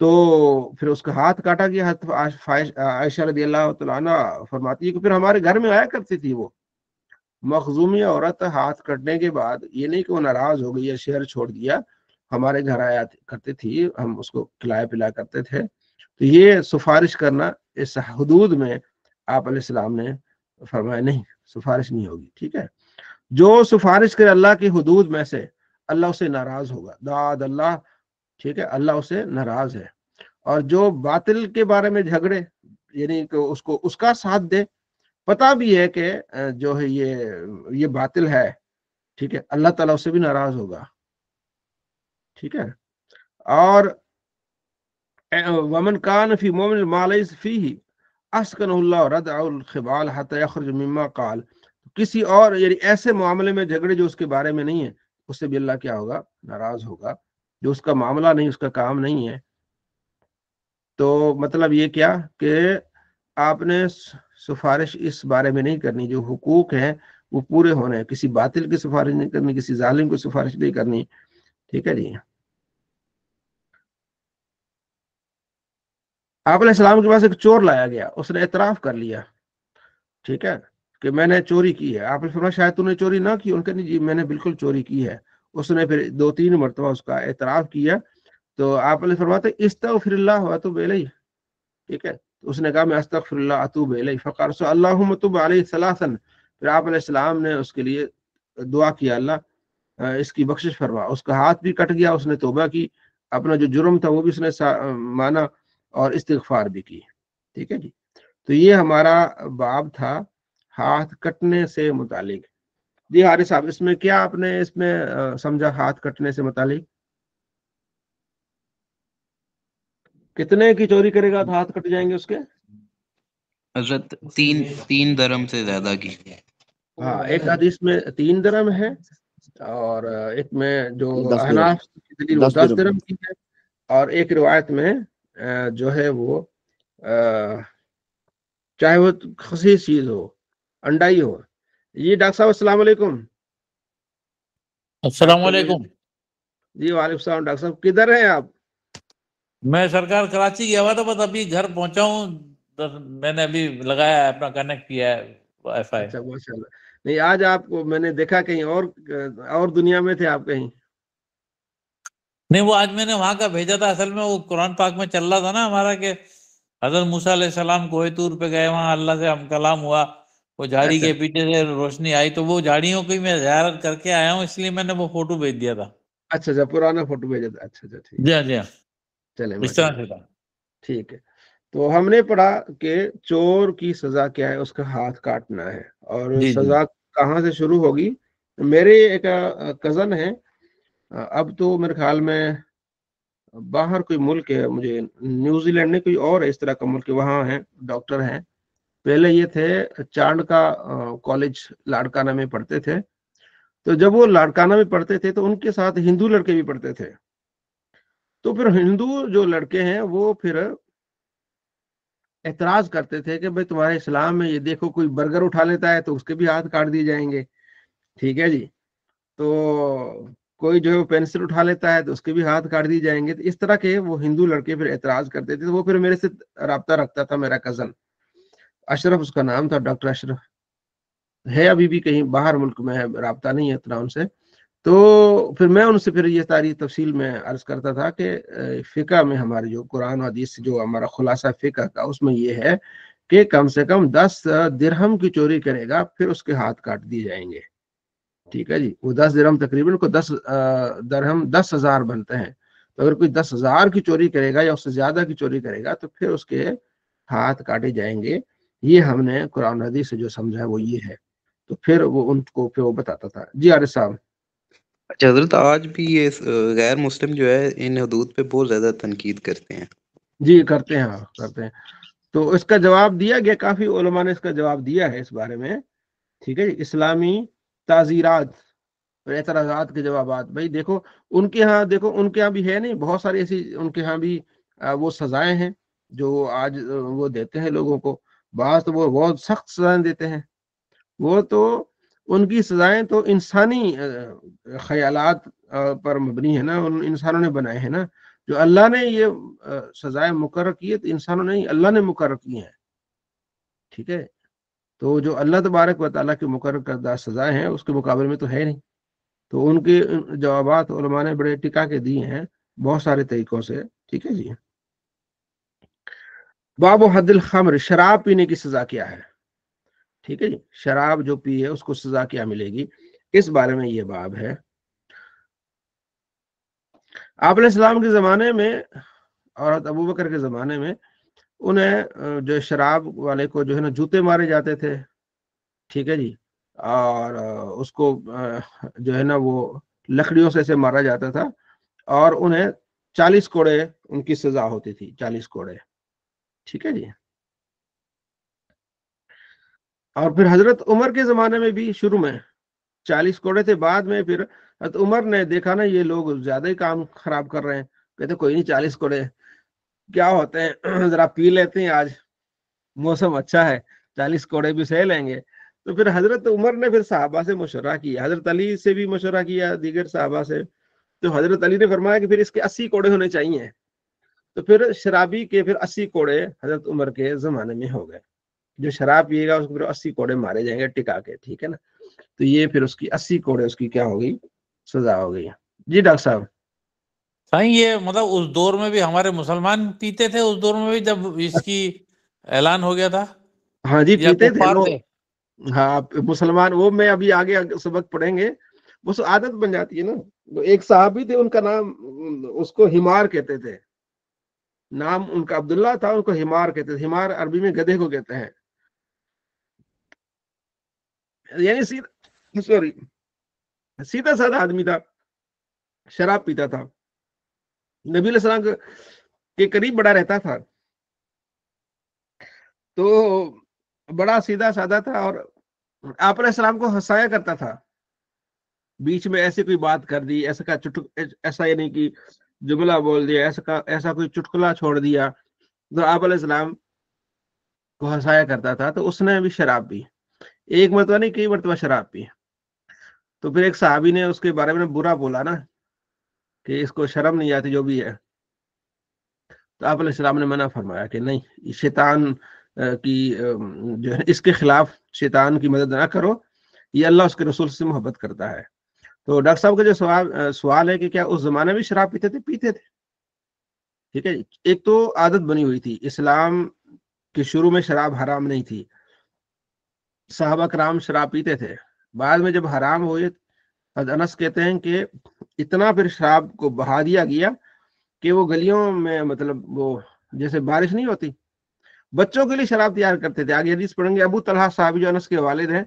تو پھر اس کا ہاتھ کاٹا گیا. عائشہ رضی اللہ تعالیٰ عنہ فرماتی ہے کہ پھر ہمارے گھر میں آیا کرتی تھی وہ مخزومی عورت. ہاتھ کٹنے کے بعد یہ نہیں کہ وہ ناراض ہو گئی یا شہر چھوڑ دیا, ہمارے گھر آیا کرتی تھی, ہم اس کو کھلایا پلایا کرتے تھے. تو یہ سفارش کرنا اس حدود میں آپ علیہ السلام نے فرمایا نہیں, سفارش نہیں ہوگی. ٹھیک ہے, جو سفارش کرے اللہ کی حدود میں سے اللہ اسے ناراض ہوگا. داد اللہ, ٹھیک ہے, اللہ اسے ناراض ہے. اور جو باطل کے بارے میں جھگڑے, یعنی کہ اس کو اس کا ساتھ دے, پتا بھی ہے کہ جو ہے یہ باطل ہے, ٹھیک ہے, اللہ تعالیٰ اس سے بھی ناراض ہوگا. ٹھیک ہے, اور ومن کان فی مومن ما لیس فیہ اسکنہ اللہ ردع الخبال حتی یخرج مما قال, کسی اور یعنی ایسے معاملے میں جھگڑے جو اس کے بارے میں نہیں ہے, اس سے بھی اللہ کیا ہوگا, ناراض ہوگا. جو اس کا معاملہ نہیں, اس کا کام نہیں ہے. تو مطلب یہ کیا کہ آپ نے سفارش اس بارے میں نہیں کرنی, جو حقوق ہیں وہ پورے ہونے ہیں. کسی باطل کی سفارش نہیں کرنی, کسی ظالم کی سفارش نہیں کرنی. ٹھیک ہے جی. آپ علیہ السلام کے پاس ایک چور لایا گیا, اس نے اعتراف کر لیا, ٹھیک ہے, کہ میں نے چوری کی ہے. آپ نے فرمایا شاید تو نے چوری نہ کی. ان کا نہیں جی, میں نے بالکل چوری کی ہے. اس نے پھر 2-3 مرتبہ اس کا اعتراف کیا. تو آپ نے فرماتے استغفر اللہ واتوب الیہ, ٹھیک ہے. تو اس نے کہا میں استغفر اللہ اتوب الیہ. فقال اللہم تب علیہ ثلاثا, پھر آپ علیہ السلام نے اس کے لیے دعا کیا, اللہ اس کی بخشش فرما. اس کا ہاتھ بھی کٹ گیا, اس نے توبہ کی, اپنا جو جرم تھا وہ بھی اس نے مانا اور استغفار بھی کی. ٹھیک ہے جی. تو یہ ہمارا باب تھا ہاتھ کٹنے سے متعلق. جی حارث صاحب, اس میں کیا آپ نے اس میں سمجھا ہاتھ کٹنے سے متعلق؟ کتنے کی چوری کرے گا تو ہاتھ کٹ جائیں گے اس کے؟ حضرت 3 درہم سے زیادہ کی. ہاں, ایک حدیث میں 3 درہم ہے, اور ایک میں جو 10 درہم احناف کی دلیل وہ 10 10 درہم درہم کی ہے, اور ایک روایت میں جو ہے وہ چاہے وہ خصیص چیز ہو, انڈا ہی ہو. جی ڈاکٹر صاحب السلام علیکم. السلام علیکم. جی وعلیکم السلام. ڈاکٹر صاحب کدھر ہیں آپ؟ میں سرکار کراچی گیا ہوا تھا, بس ابھی گھر پہنچا ہوں. میں نے ابھی لگایا ہے, اپنا کنیکٹ کیا ہے وائی فائی. اچھا ماشاء اللہ. نہیں آج آپ کو میں نے دیکھا کہیں اور دنیا میں تھے آپ کہیں. نہیں, وہ آج میں نے وہاں کا بھیجا تھا. اصل میں وہ قرآن پاک میں چل رہا تھا نا ہمارا, کہ حضرت موسیٰ علیہ السلام کوہ طور پہ گئے, وہاں اللہ سے ہم کلام ہوا, وہ جھاڑی اچھا کے پیچھے سے روشنی آئی, تو وہ جھاڑیوں کی میں زیارت کر کے آیا ہوں, اس لیے میں نے وہ فوٹو بھیج دیا تھا. اچھا, پرانا فوٹو بھیجا تھا. اچھا ٹھیک جی ہے, ہاں, جی ہاں, چلے اس ماشاء طرح اللہ. سے تھا. ٹھیک ہے, تو ہم نے پڑھا کہ چور کی سزا کیا ہے, اس کا ہاتھ کاٹنا ہے. اور جی جی سزا کہاں سے شروع ہوگی؟ میرے ایک کزن ہے, اب تو میرے خیال میں باہر کوئی ملک ہے, مجھے نیوزی لینڈ نہیں کوئی اور ہے اس طرح کا ملک ہے, وہاں ہیں ڈاکٹر ہیں. پہلے یہ تھے چاند کا کالج لاڑکانہ میں پڑھتے تھے. تو جب وہ لاڑکانہ میں پڑھتے تھے تو ان کے ساتھ ہندو لڑکے بھی پڑھتے تھے. تو پھر ہندو جو لڑکے ہیں وہ پھر اعتراض کرتے تھے کہ بھائی تمہارے اسلام میں یہ دیکھو کوئی برگر اٹھا لیتا ہے تو اس کے بھی ہاتھ کاٹ دیے جائیں گے. ٹھیک ہے جی. تو کوئی جو ہے وہ پینسل اٹھا لیتا ہے تو اس کے بھی ہاتھ کاٹ دیے جائیں گے. تو اس طرح کے وہ ہندو لڑکے پھر اعتراض کرتے تھے. تو وہ پھر میرے سے رابطہ رکھتا تھا, میرا کزن اشرف اس کا نام تھا, ڈاکٹر اشرف ہے, ابھی بھی کہیں باہر ملک میں ہے, رابطہ نہیں ہے اتنا ان سے. تو پھر میں ان سے پھر یہ ساری تفصیل میں عرض کرتا تھا کہ فقہ میں ہمارے جو قرآن و حدیث جو ہمارا خلاصہ فقہ کا, اس میں یہ ہے کہ کم سے کم 10 درہم کی چوری کرے گا پھر اس کے ہاتھ کاٹ دیے جائیں گے. ٹھیک ہے جی. وہ 10 درہم تقریباً کو 10 درہم 10,000 بنتے ہیں. تو اگر کوئی 10,000 کی چوری کرے گا یا اس سے زیادہ کی چوری کرے گا تو پھر اس کے ہاتھ کاٹے جائیں گے. یہ ہم نے قرآن حدیث سے جو سمجھا ہے وہ یہ ہے. تو پھر وہ ان کو پھر وہ بتاتا تھا. جی عارف صاحب. اچھا حضرت, آج بھی یہ غیر مسلم جو ہے ان حدود پہ بہت زیادہ تنقید کرتے ہیں. جی کرتے ہیں, ہاں کرتے ہیں. تو اس کا جواب دیا گیا, کافی علماء نے اس کا جواب دیا ہے اس بارے میں. ٹھیک ہے جی. اسلامی تعزیرات اور اعتراضات کے جوابات. بھائی دیکھو ان کے ہاں, دیکھو ان کے ہاں بھی ہے نہیں, بہت ساری ایسی ان کے ہاں بھی وہ سزائیں ہیں جو آج وہ دیتے ہیں لوگوں کو. بعض تو وہ بہت سخت سزائیں دیتے ہیں. وہ تو ان کی سزائیں تو انسانی خیالات پر مبنی ہے نا, ان انسانوں نے بنائے ہیں نا. جو اللہ نے یہ سزائیں مقرر کی ہے تو انسانوں نے نہیں، اللہ نے مقرر کی ہیں، ٹھیک ہے. تو جو اللہ تبارک و تعالیٰ کی مقرر کردہ سزائیں ہیں اس کے مقابلے میں تو ہے نہیں. تو ان کے جوابات علماء نے بڑے ٹکا کے دیے ہیں بہت سارے طریقوں سے، ٹھیک ہے جی. باب حد الخمر، شراب پینے کی سزا کیا ہے، ٹھیک ہے جی. شراب جو پیے اس کو سزا کیا ملے گی، اس بارے میں یہ باب ہے. آپ علیہ السلام کے زمانے میں اور ابو بکر کے زمانے میں انہیں جو شراب والے کو جو ہے نا جوتے مارے جاتے تھے، ٹھیک ہے جی. اور اس کو جو ہے نا وہ لکڑیوں سے ایسے مارا جاتا تھا، اور انہیں 40 کوڑے ان کی سزا ہوتی تھی، 40 کوڑے، ٹھیک ہے جی. اور پھر حضرت عمر کے زمانے میں بھی شروع میں 40 کوڑے تھے، بعد میں پھر حضرت عمر نے دیکھا نا یہ لوگ زیادہ ہی کام خراب کر رہے ہیں، کہتے کوئی نہیں 40 کوڑے کیا ہوتے ہیں، ذرا پی لیتے ہیں، آج موسم اچھا ہے، 40 کوڑے بھی سہ لیں گے. تو پھر حضرت عمر نے پھر صحابہ سے مشورہ کیا، حضرت علی سے بھی مشورہ کیا، دیگر صحابہ سے. تو حضرت علی نے فرمایا کہ پھر اس کے 80 کوڑے ہونے چاہیے. تو پھر شرابی کے پھر 80 کوڑے حضرت عمر کے زمانے میں ہو گئے. جو شراب پیے گا اس کو پھر 80 کوڑے مارے جائیں گے ٹکا کے، ٹھیک ہے نا. تو یہ پھر اس کی 80 کوڑے اس کی کیا ہو گئی، سزا ہو گئی. جی ڈاکٹر صاحب. صحیح. یہ مطلب اس دور میں بھی ہمارے مسلمان پیتے تھے، اس دور میں بھی جب اس کی اعلان ہو گیا تھا؟ ہاں جی یا پیتے تھے کفار وہ، تھے؟ ہاں مسلمان. وہ میں ابھی آگے سبق پڑھیں گے، وہ عادت بن جاتی ہے نا. ایک صحابی تھے، ان کا نام اس کو ہمار کہتے تھے، نام ان کا عبداللہ تھا، ان کو ہمار کہتے تھے. ہمار عربی میں گدھے کو کہتے ہیں، یعنی سیدھا سادہ آدمی تھا، شراب پیتا تھا، نبی علیہ السلام کے قریب بڑا رہتا تھا، تو بڑا سیدھا سادہ تھا، اور آپ علیہ السلام کو ہنسایا کرتا تھا. بیچ میں ایسی کوئی بات کر دی، ایسا یعنی کہ جملہ بول دیا، ایسا کوئی چٹکلا چھوڑ دیا، تو آپ علیہ السلام کو ہنسایا کرتا تھا. تو اس نے بھی شراب پی، ایک مرتبہ نہیں کئی مرتبہ شراب پی. تو پھر ایک صحابی نے اس کے بارے میں برا بولا نا کہ اس کو شرم نہیں آتی جو بھی ہے. تو آپ علیہ السلام نے منع فرمایا کہ نہیں، شیطان کی جو ہے اس کے خلاف شیطان کی مدد نہ کرو، یہ اللہ اس کے رسول سے محبت کرتا ہے. تو ڈاکٹر صاحب کا جو سوال ہے کہ کیا اس زمانے میں شراب پیتے تھے؟ پیتے تھے، ٹھیک ہے. ایک تو عادت بنی ہوئی تھی، اسلام کے شروع میں شراب حرام نہیں تھی، صحابہ کرام شراب پیتے تھے. بعد میں جب حرام ہوئے، انس کہتے ہیں کہ اتنا پھر شراب کو بہا دیا گیا کہ وہ گلیوں میں مطلب وہ جیسے بارش نہیں ہوتی، بچوں کے لیے شراب تیار کرتے تھے. آگے حدیث پڑھیں گے. ابو طلحہ صحابی جو انس کے والد ہیں،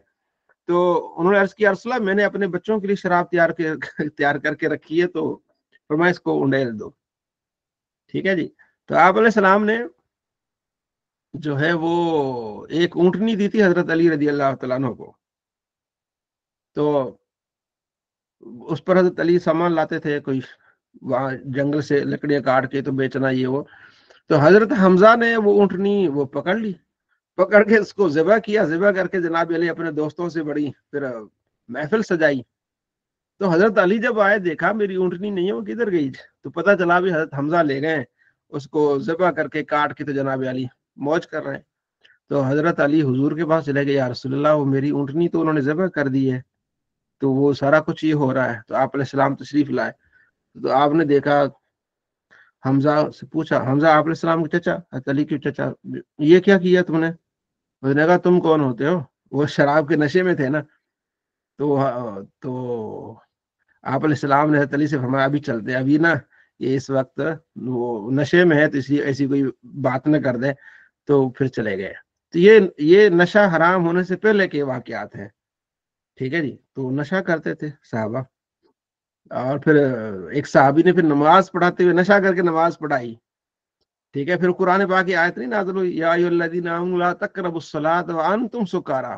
تو انہوں نے عرض کیا رسول اللہ، میں نے اپنے بچوں کے لیے شراب تیار کر کے رکھی ہے، تو فرمایا اس کو انڈیل دو، ٹھیک ہے جی. تو آپ علیہ السلام نے جو ہے وہ ایک اونٹنی دی تھی حضرت علی رضی اللہ تعالیٰ عنہ کو. تو اس پر حضرت علی سامان لاتے تھے، کوئی وہاں جنگل سے لکڑیاں کاٹ کے تو بیچنا یہ وہ. تو حضرت حمزہ نے وہ اونٹنی وہ پکڑ لی، پکڑ کے اس کو ذبح کیا، ذبح کر کے جناب علی اپنے دوستوں سے بڑی پھر محفل سجائی. تو حضرت علی جب آئے، دیکھا میری اونٹنی نہیں ہے، وہ کدھر گئی؟ تو پتہ چلا بھی حضرت حمزہ لے گئے اس کو ذبح کر کے کاٹ کے، تو جناب علی موج کر رہے ہیں. تو حضرت علی حضور کے پاس چلے گئے، یا رسول اللہ وہ میری اونٹنی تو انہوں نے ذبح کر دی ہے، تو وہ سارا کچھ یہ ہو رہا ہے. تو آپ علیہ السلام تشریف لائے، تو آپ نے دیکھا، حمزہ سے پوچھا، حمزہ آپ علیہ السلام کے چچا، حضرت علی کے چچا، یہ کیا کیا تم نے؟ اس نے کہا تم کون ہوتے ہو؟ وہ شراب کے نشے میں تھے نا. تو آپ علیہ السلام نے حضرت علی سے فرمایا ابھی چلتے ہیں، ابھی نا یہ اس وقت وہ نشے میں ہے، تو ایسی کوئی بات نہ کر دیں. تو پھر چلے گئے. تو یہ نشہ حرام ہونے سے پہلے کے واقعات ہیں، ٹھیک ہے جی. تو نشہ کرتے تھے صحابہ. اور پھر ایک صحابی نے پھر نماز پڑھاتے ہوئے نشہ کر کے نماز پڑھائی، ٹھیک ہے. پھر قرآن پاک کی آیت نہیں نازل ہوئی، یا ایھا الذین آمنوا لا تقربوا الصلاۃ وانتم سکارا،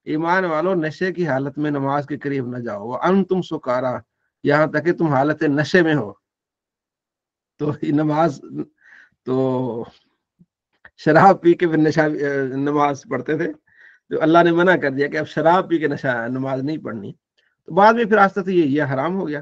ایمان والو نشے کی حالت میں نماز کے قریب نہ جاؤ، وانتم سکارا، یہاں تک کہ تم حالت نشے میں ہو. تو نماز تو شراب پی کے پھر نماز پڑھتے تھے. تو اللہ نے منع کر دیا کہ اب شراب پی کے نماز نہیں پڑھنی. تو بعد میں پھر آستہ سے یہ حرام ہو گیا،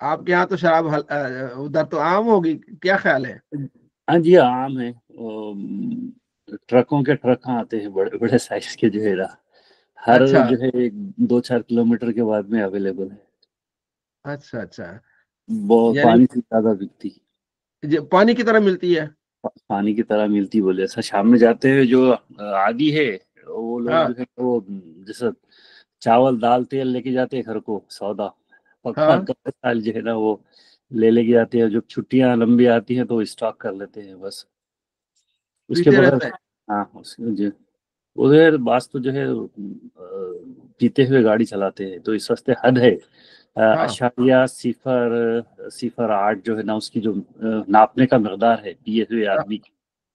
آپ کے یہاں تو شراب ادھر تو عام ہوگی، کیا خیال ہے؟ ہاں جی عام ہے، ٹرکوں کے ٹرک آتے ہیں بڑے بڑے سائز کے جو ہے نا، ہر اچھا جو ہے 2-4 کلومیٹر کے بعد میں اویلیبل ہے، اچھا اچھا، وہ یعنی پانی سے زیادہ بکتی، پانی کی طرح ملتی ہے؟ پانی کی طرح ملتی بولے ایسا شام میں جاتے ہیں جو عادی ہے وہ لوگ ہاں جو ہے وہ جیسے چاول دال تیل لے کے جاتے ہیں گھر کو، سودا پکا ہاں سال جو ہے نا وہ لے کے جاتے ہیں، جب چھٹیاں لمبی آتی ہیں تو اسٹاک کر لیتے ہیں بس، اس کے پیتے بغیر رہتے ہیں۔ ہاں جو ادھر بعض تو جو ہے پیتے ہوئے گاڑی چلاتے ہیں تو اس واسطے حد ہے، ہاں 0.008 جو ہے نا اس کی جو ناپنے کا مقدار ہے پیے ہوئے آدمی کی،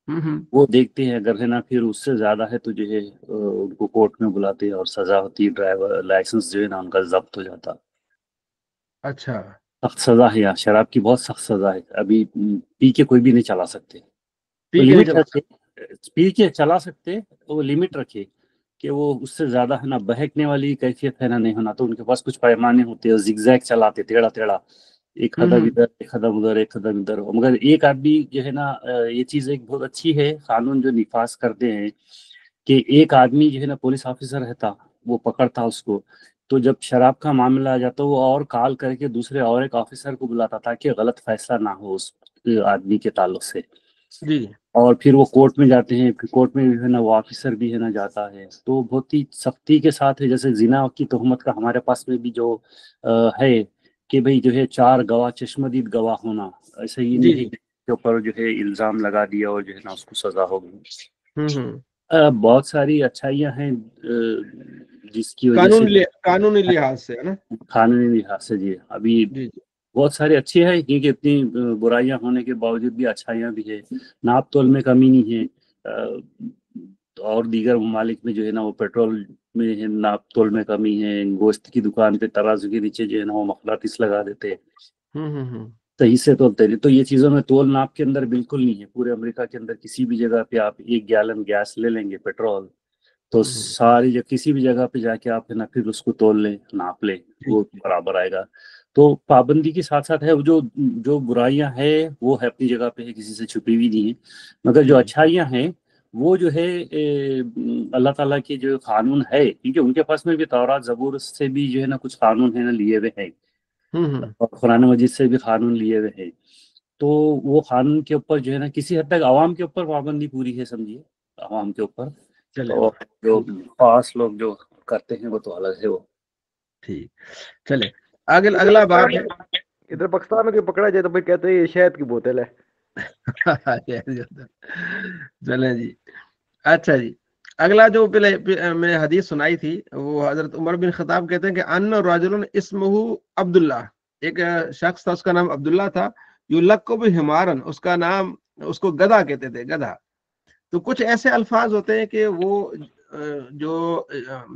ہوں وہ دیکھتے ہیں، اگر ہے نا پھر اس سے زیادہ ہے تو جو ہے ان کو کورٹ میں بلاتے ہیں اور سزا ہوتی ہے، ڈرائیور لائسنس جو ہے نا ان کا ضبط ہو جاتا، اچھا، سخت سزا ہے یہاں، شراب کی بہت سخت سزا ہے، ابھی پی کے کوئی بھی نہیں چلا سکتے، تو پی کے نہیں لمٹ چلا رکھے، پی کے چلا سکتے تو وہ لمٹ رکھے کہ وہ اس سے زیادہ ہے نا بہکنے والی کیفیت ہے نا نہیں ہونا، تو ان کے پاس کچھ پیمانے ہوتے ہیں، زگ زیگ چلاتے ٹیڑھا ٹیڑھا، ایک ہوں قدم ادھر ایک قدم ادھر ایک قدم ادھر، مگر ایک آدمی جو ہے نا یہ چیز ایک بہت اچھی ہے قانون جو نفاذ کرتے ہیں کہ ایک آدمی جو ہے نا پولیس آفیسر رہتا، وہ پکڑتا اس کو، تو جب شراب کا معاملہ آ جاتا وہ اور کال کر کے دوسرے اور ایک آفیسر کو بلاتا تاکہ غلط فیصلہ نہ ہو اس آدمی کے تعلق سے، جی اور پھر وہ کورٹ میں جاتے ہیں، پھر کورٹ میں جو ہے نا وہ آفیسر بھی ہے نا جاتا ہے، تو بہت ہی سختی کے ساتھ ہے، جیسے زنا کی تہمت کا ہمارے پاس میں بھی جو ہے کہ بھئی جو ہے 4 گواہ چشمدید گواہ ہونا، ایسا ہی جی نہیں ہے جی، کہ کے اوپر جو ہے الزام لگا دیا اور جو ہے نا اس کو سزا ہو گئی، ہوں، بہت ساری اچھائیاں ہیں جس کی وجہ سے قانونی لحاظ سے ہے نا؟ قانونی لحاظ سے جی ابھی جی جی بہت سارے اچھے ہیں، کیونکہ اتنی برائیاں ہونے کے باوجود بھی اچھائیاں بھی ہے، ناپ تول میں کمی نہیں ہے، اور دیگر ممالک میں جو ہے نا وہ پیٹرول میں ہے ناپ تول میں کمی ہے، گوشت کی دکان پہ ترازو کے نیچے جو ہے نا وہ مقناطیس لگا دیتے ہیں، ہوں، صحیح سے تولتے نہیں، تو یہ چیزوں میں تول ناپ کے اندر بالکل نہیں ہے، پورے امریکہ کے اندر کسی بھی جگہ پہ آپ 1 گیلن گیس لے لیں گے پیٹرول تو ساری کسی بھی جگہ پہ جا کے آپ ہے نا پھر اس کو تول لیں ناپ لیں جی وہ برابر آئے گا، تو پابندی کے ساتھ ساتھ ہے جو برائیاں ہیں وہ ہے اپنی جگہ پہ ہے، کسی سے چھپی ہوئی نہیں ہے، مگر جو جی اچھائیاں ہیں وہ جو ہے اللہ تعالیٰ کے جو قانون ہے، کیونکہ ان کے پاس میں بھی تورات زبور سے بھی جو ہے نا کچھ قانون ہے نا لیے ہوئے ہیں، ہوں، اور قرآن مجید سے بھی قانون لیے ہوئے ہیں، تو وہ قانون کے اوپر جو ہے نا کسی حد تک عوام کے اوپر پابندی پوری ہے، سمجھیے عوام کے اوپر، چلے اور جو ٹھیک خاص لوگ جو کرتے ہیں وہ تو الگ ہے وہ، ٹھیک، چلے اگلا باب ہے۔ ادھر پاکستان میں کوئی پکڑا جائے تو بھائی کہتے ہیں یہ شہد کی بوتل ہے۔ چلیں جی، اچھا جی، اگلا جو میں نے حدیث سنائی تھی وہ حضرت عمر بن خطاب کہتے ہیں کہ ان رجل اسمہ عبداللہ، ایک شخص تھا اس کا نام عبداللہ تھا، یلقب حمارن، اس کا نام، اس کو گدھا کہتے تھے، گدھا، تو کچھ ایسے الفاظ ہوتے ہیں کہ وہ جو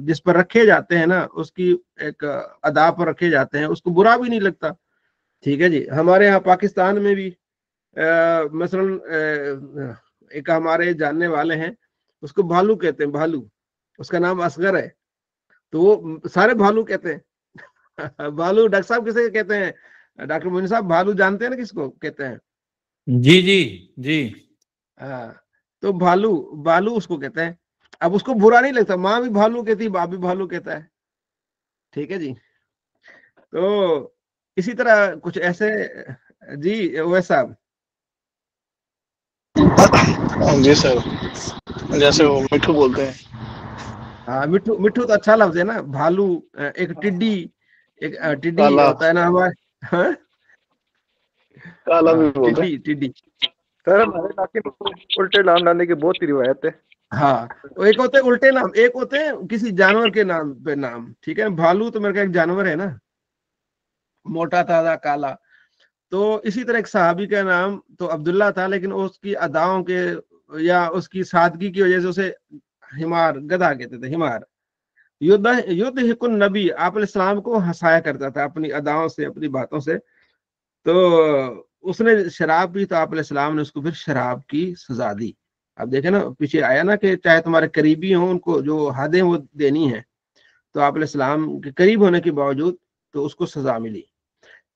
جس پر رکھے جاتے ہیں نا اس کی ایک ادا پر رکھے جاتے ہیں، اس کو برا بھی نہیں لگتا، ٹھیک ہے جی۔ ہمارے یہاں پاکستان میں بھی مثلا ایک ہمارے جاننے والے ہیں، اس کو بھالو کہتے ہیں، بھالو، اس کا نام اصغر ہے، تو وہ سارے بھالو کہتے ہیں۔ بھالو ڈاکٹر صاحب کسے کہتے ہیں؟ ڈاکٹر موین صاحب بھالو جانتے ہیں نا کس کو کہتے ہیں؟ جی جی جی، ہاں، تو بھالو اس کو کہتے ہیں، اب اس کو برا نہیں لگتا، ماں بھی بھالو کہتی، باپ بھی بھالو کہتا ہے، ٹھیک ہے جی۔ تو اسی طرح کچھ ایسے، جی اویس صاحب، جی سر، جیسے جی وہ مٹھو بولتے ہیں، ہاں، مٹھو تو اچھا لفظ ہے نا، بھالو، ایک ٹڈی، ایک ٹڈی کالا ہوتا ہے نا ہمارے، ہاں کالا ہاں، بھی بولتے ہیں۔ ٹڈی، سر ہمارے علاقے میں الٹے نام ڈالنے کی بہت سی روایت ہے۔ ہاں، ایک ہوتے ہیں الٹے نام، ایک ہوتے ہیں کسی جانور کے نام پہ نام، ٹھیک ہے، بھالو تو میرے کا ایک جانور ہے نا، موٹا تازہ کالا، تو اسی طرح ایک صحابی کا نام تو عبداللہ تھا، لیکن اس کی اداؤں کے یا اس کی سادگی کی وجہ سے اسے ہمار، گدھا کہتے تھے، ہمار، یضحک النبی، آپ علیہ السلام کو ہنسایا کرتا تھا اپنی اداؤں سے، اپنی باتوں سے، تو اس نے شراب پی تو آپ علیہ السلام نے اس کو پھر شراب کی سزا دی۔ اب دیکھیں نا پیچھے آیا نا کہ چاہے تمہارے قریبی ہوں ان کو جو حدیں وہ دینی ہیں، تو آپ علیہ السلام کے قریب ہونے کے باوجود تو اس کو سزا ملی۔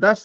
10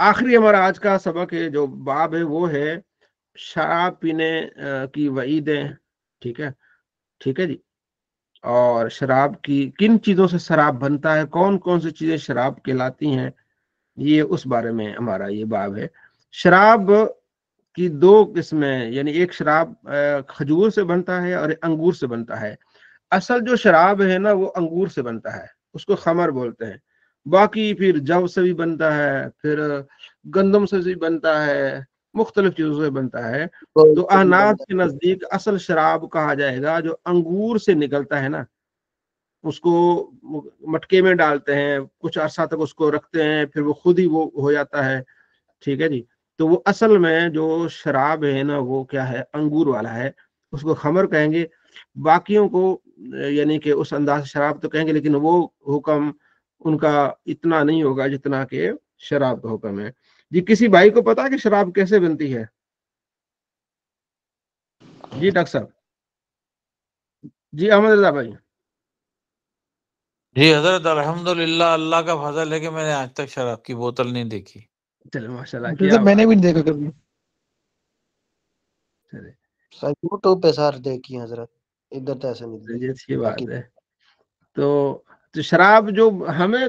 آخری ہمارا آج کا سبق ہے جو باب ہے وہ ہے شراب پینے کی وعیدیں. ٹھیک ہے جی. اور شراب کی کن چیزوں سے شراب بنتا ہے، کون کون سی چیزیں شراب کہلاتی ہیں، یہ اس بارے میں ہمارا یہ باب ہے. شراب کی دو قسمیں، یعنی ایک شراب کھجور سے بنتا ہے اور انگور سے بنتا ہے. اصل جو شراب ہے نا وہ انگور سے بنتا ہے، اس کو خمر بولتے ہیں. باقی پھر جو سے بھی بنتا ہے، پھر گندم سے بھی بنتا ہے، مختلف چیزوں سے بنتا ہے. گوشت تو سے بھی احناف بنتا کے نزدیک اصل شراب کہا جائے گا جو انگور سے نکلتا ہے نا، اس کو مٹکے میں ڈالتے ہیں، کچھ عرصہ تک اس کو رکھتے ہیں، پھر وہ خود ہی وہ ہو جاتا ہے. ٹھیک ہے جی. تو وہ اصل میں جو شراب ہے نا وہ کیا ہے، انگور والا ہے، اس کو خمر کہیں گے. باقیوں کو یعنی کہ اس انداز سے شراب تو کہیں گے، لیکن وہ حکم ان کا اتنا نہیں ہوگا جتنا کہ شراب کا حکم ہے. جی کسی بھائی کو پتا کہ شراب کیسے بنتی ہے؟ جی ڈاکٹر صاحب. جی احمد رضا بھائی. جی حضرت الحمدللہ اللہ کا فضل ہے کہ میں نے آج تک شراب کی بوتل نہیں دیکھی. چلے ماشاء اللہ، جیسے کیا میں نے بات بھی نہیں دیکھا کبھی. ہے. سر یوٹیوب پہ سر دیکھی حضرت، ادھر تو ایسے نہیں چلے دیکھی. اچھی باقی بات ہے. تو شراب جو ہمیں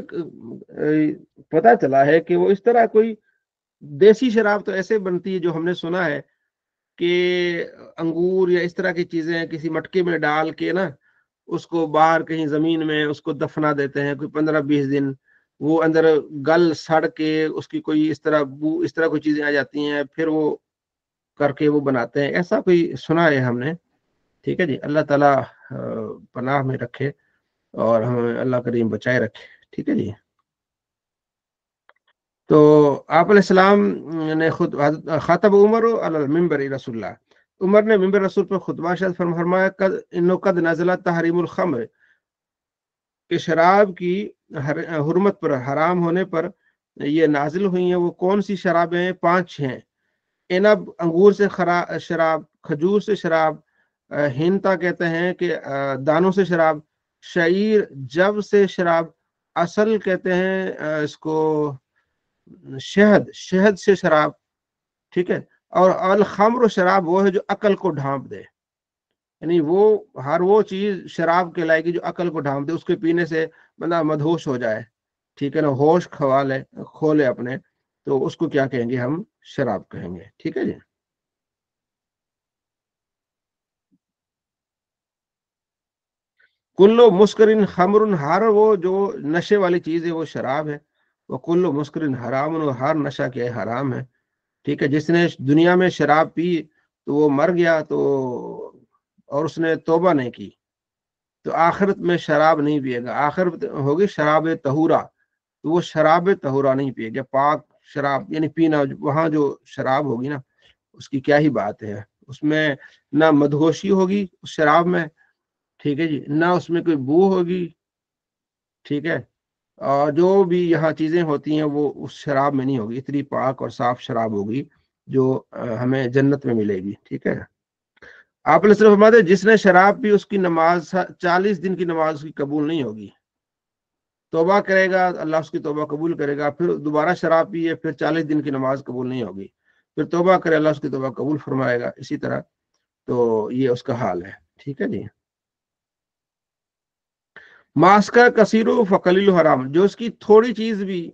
پتا چلا ہے کہ وہ اس طرح کوئی دیسی شراب تو ایسے بنتی ہے جو ہم نے سنا ہے کہ انگور یا اس طرح کی چیزیں کسی مٹکے میں ڈال کے نا اس کو باہر کہیں زمین میں اس کو دفنا دیتے ہیں کوئی 15-20 دن، وہ اندر گل سڑ کے اس کی کوئی اس طرح بو اس طرح کوئی چیزیں آ جاتی ہیں، پھر وہ کر کے وہ بناتے ہیں. ایسا کوئی سنا ہے ہم نے. ٹھیک ہے جی. اللہ تعالیٰ پناہ میں رکھے اور ہمیں اللہ کریم بچائے رکھے. ٹھیک ہے جی. تو آپ علیہ السلام نے خود خاطب عمر علی المنبر رسول اللہ، عمر نے منبر رسول پر خطبہ شاد فرمایا قد نزل تحریم الخمر، کہ شراب کی حرمت پر، حرام ہونے پر یہ نازل ہوئی ہیں. وہ کون سی شرابیں ہیں؟ 5 ہیں. عنب انگور سے شراب، کھجور سے شراب، ہینتا کہتے ہیں کہ دانوں سے شراب، شعیر جب سے شراب، اصل کہتے ہیں اس کو شہد سے شراب. ٹھیک ہے. اور الخمر و شراب وہ ہے جو عقل کو ڈھانپ دے، یعنی وہ ہر وہ چیز شراب کہلائے گی جو عقل کو ڈھانپ دے، اس کے پینے سے بندہ مدہوش ہو جائے. ٹھیک ہے نا، ہوش کھولے اپنے، تو اس کو کیا کہیں گے؟ ہم شراب کہیں گے. ٹھیک ہے جی. کلو مسکرن خمر، ہر وہ جو نشے والی چیز ہے وہ شراب ہے. وہ کلو مسکرن حرام، ہر نشہ کیا ہے؟ حرام ہے. ٹھیک ہے. جس نے دنیا میں شراب پی تو وہ مر گیا تو اور اس نے توبہ نہیں کی تو آخرت میں شراب نہیں پیے گا. آخرت ہوگی شراب طہورا، تو وہ شراب طہورا نہیں پیے گا. پاک شراب یعنی پینا، وہاں جو شراب ہوگی نا اس کی کیا ہی بات ہے. اس میں نہ مدہوشی ہوگی اس شراب میں. ٹھیک ہے جی. نہ اس میں کوئی بو ہوگی. ٹھیک ہے. اور جو بھی یہاں چیزیں ہوتی ہیں وہ اس شراب میں نہیں ہوگی. اتنی پاک اور صاف شراب ہوگی جو ہمیں جنت میں ملے گی. ٹھیک ہے. آپ نے صرف فرماتے جس نے شراب پی اس کی نماز 40 دن کی نماز اس کی قبول نہیں ہوگی. توبہ کرے گا اللہ اس کی توبہ قبول کرے گا، پھر دوبارہ شراب پیے پھر 40 دن کی نماز قبول نہیں ہوگی، پھر توبہ کرے اللہ اس کی توبہ قبول فرمائے گا. اسی طرح تو یہ اس کا حال ہے. ٹھیک ہے جی. ماسکا کثیرو فقلیل حرام، جو اس کی تھوڑی چیز بھی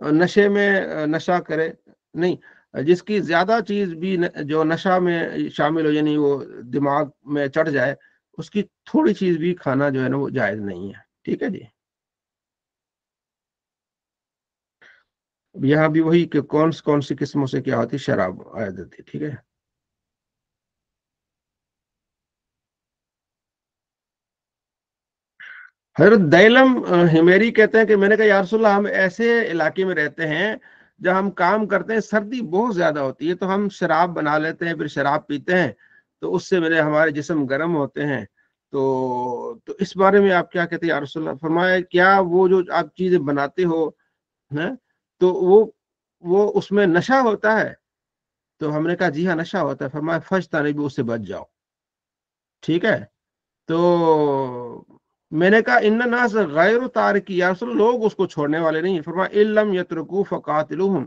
نشے میں نشہ کرے نہیں، جس کی زیادہ چیز بھی جو نشہ میں شامل ہو، یعنی وہ دماغ میں چڑھ جائے، اس کی تھوڑی چیز بھی کھانا جو ہے نا وہ جائز نہیں ہے. ٹھیک ہے جی. یہاں بھی وہی کہ کون سی قسموں سے کیا ہوتی شراب عائد ہوتی. ٹھیک ہے. حضرت دیلم ہمیری کہتے ہیں کہ میں نے کہا یا رسول اللہ ہم ایسے علاقے میں رہتے ہیں جب ہم کام کرتے ہیں سردی بہت زیادہ ہوتی ہے تو ہم شراب بنا لیتے ہیں، پھر شراب پیتے ہیں تو اس سے ہمارے جسم گرم ہوتے ہیں. تو اس بارے میں آپ کیا کہتے ہیں یا رسول اللہ؟ فرمایا کیا وہ جو آپ چیزیں بناتے ہو تو وہ اس میں نشہ ہوتا ہے؟ تو ہم نے کہا جی ہاں نشہ ہوتا ہے. فرمایا فجتنبوا بھی اس سے بچ جاؤ. ٹھیک ہے. تو میں نے کہا ان الناس غیر تارکی، یا رسول لوگ اس کو چھوڑنے والے نہیں. فرمایا ان لم یترکوا فقاتلوہم،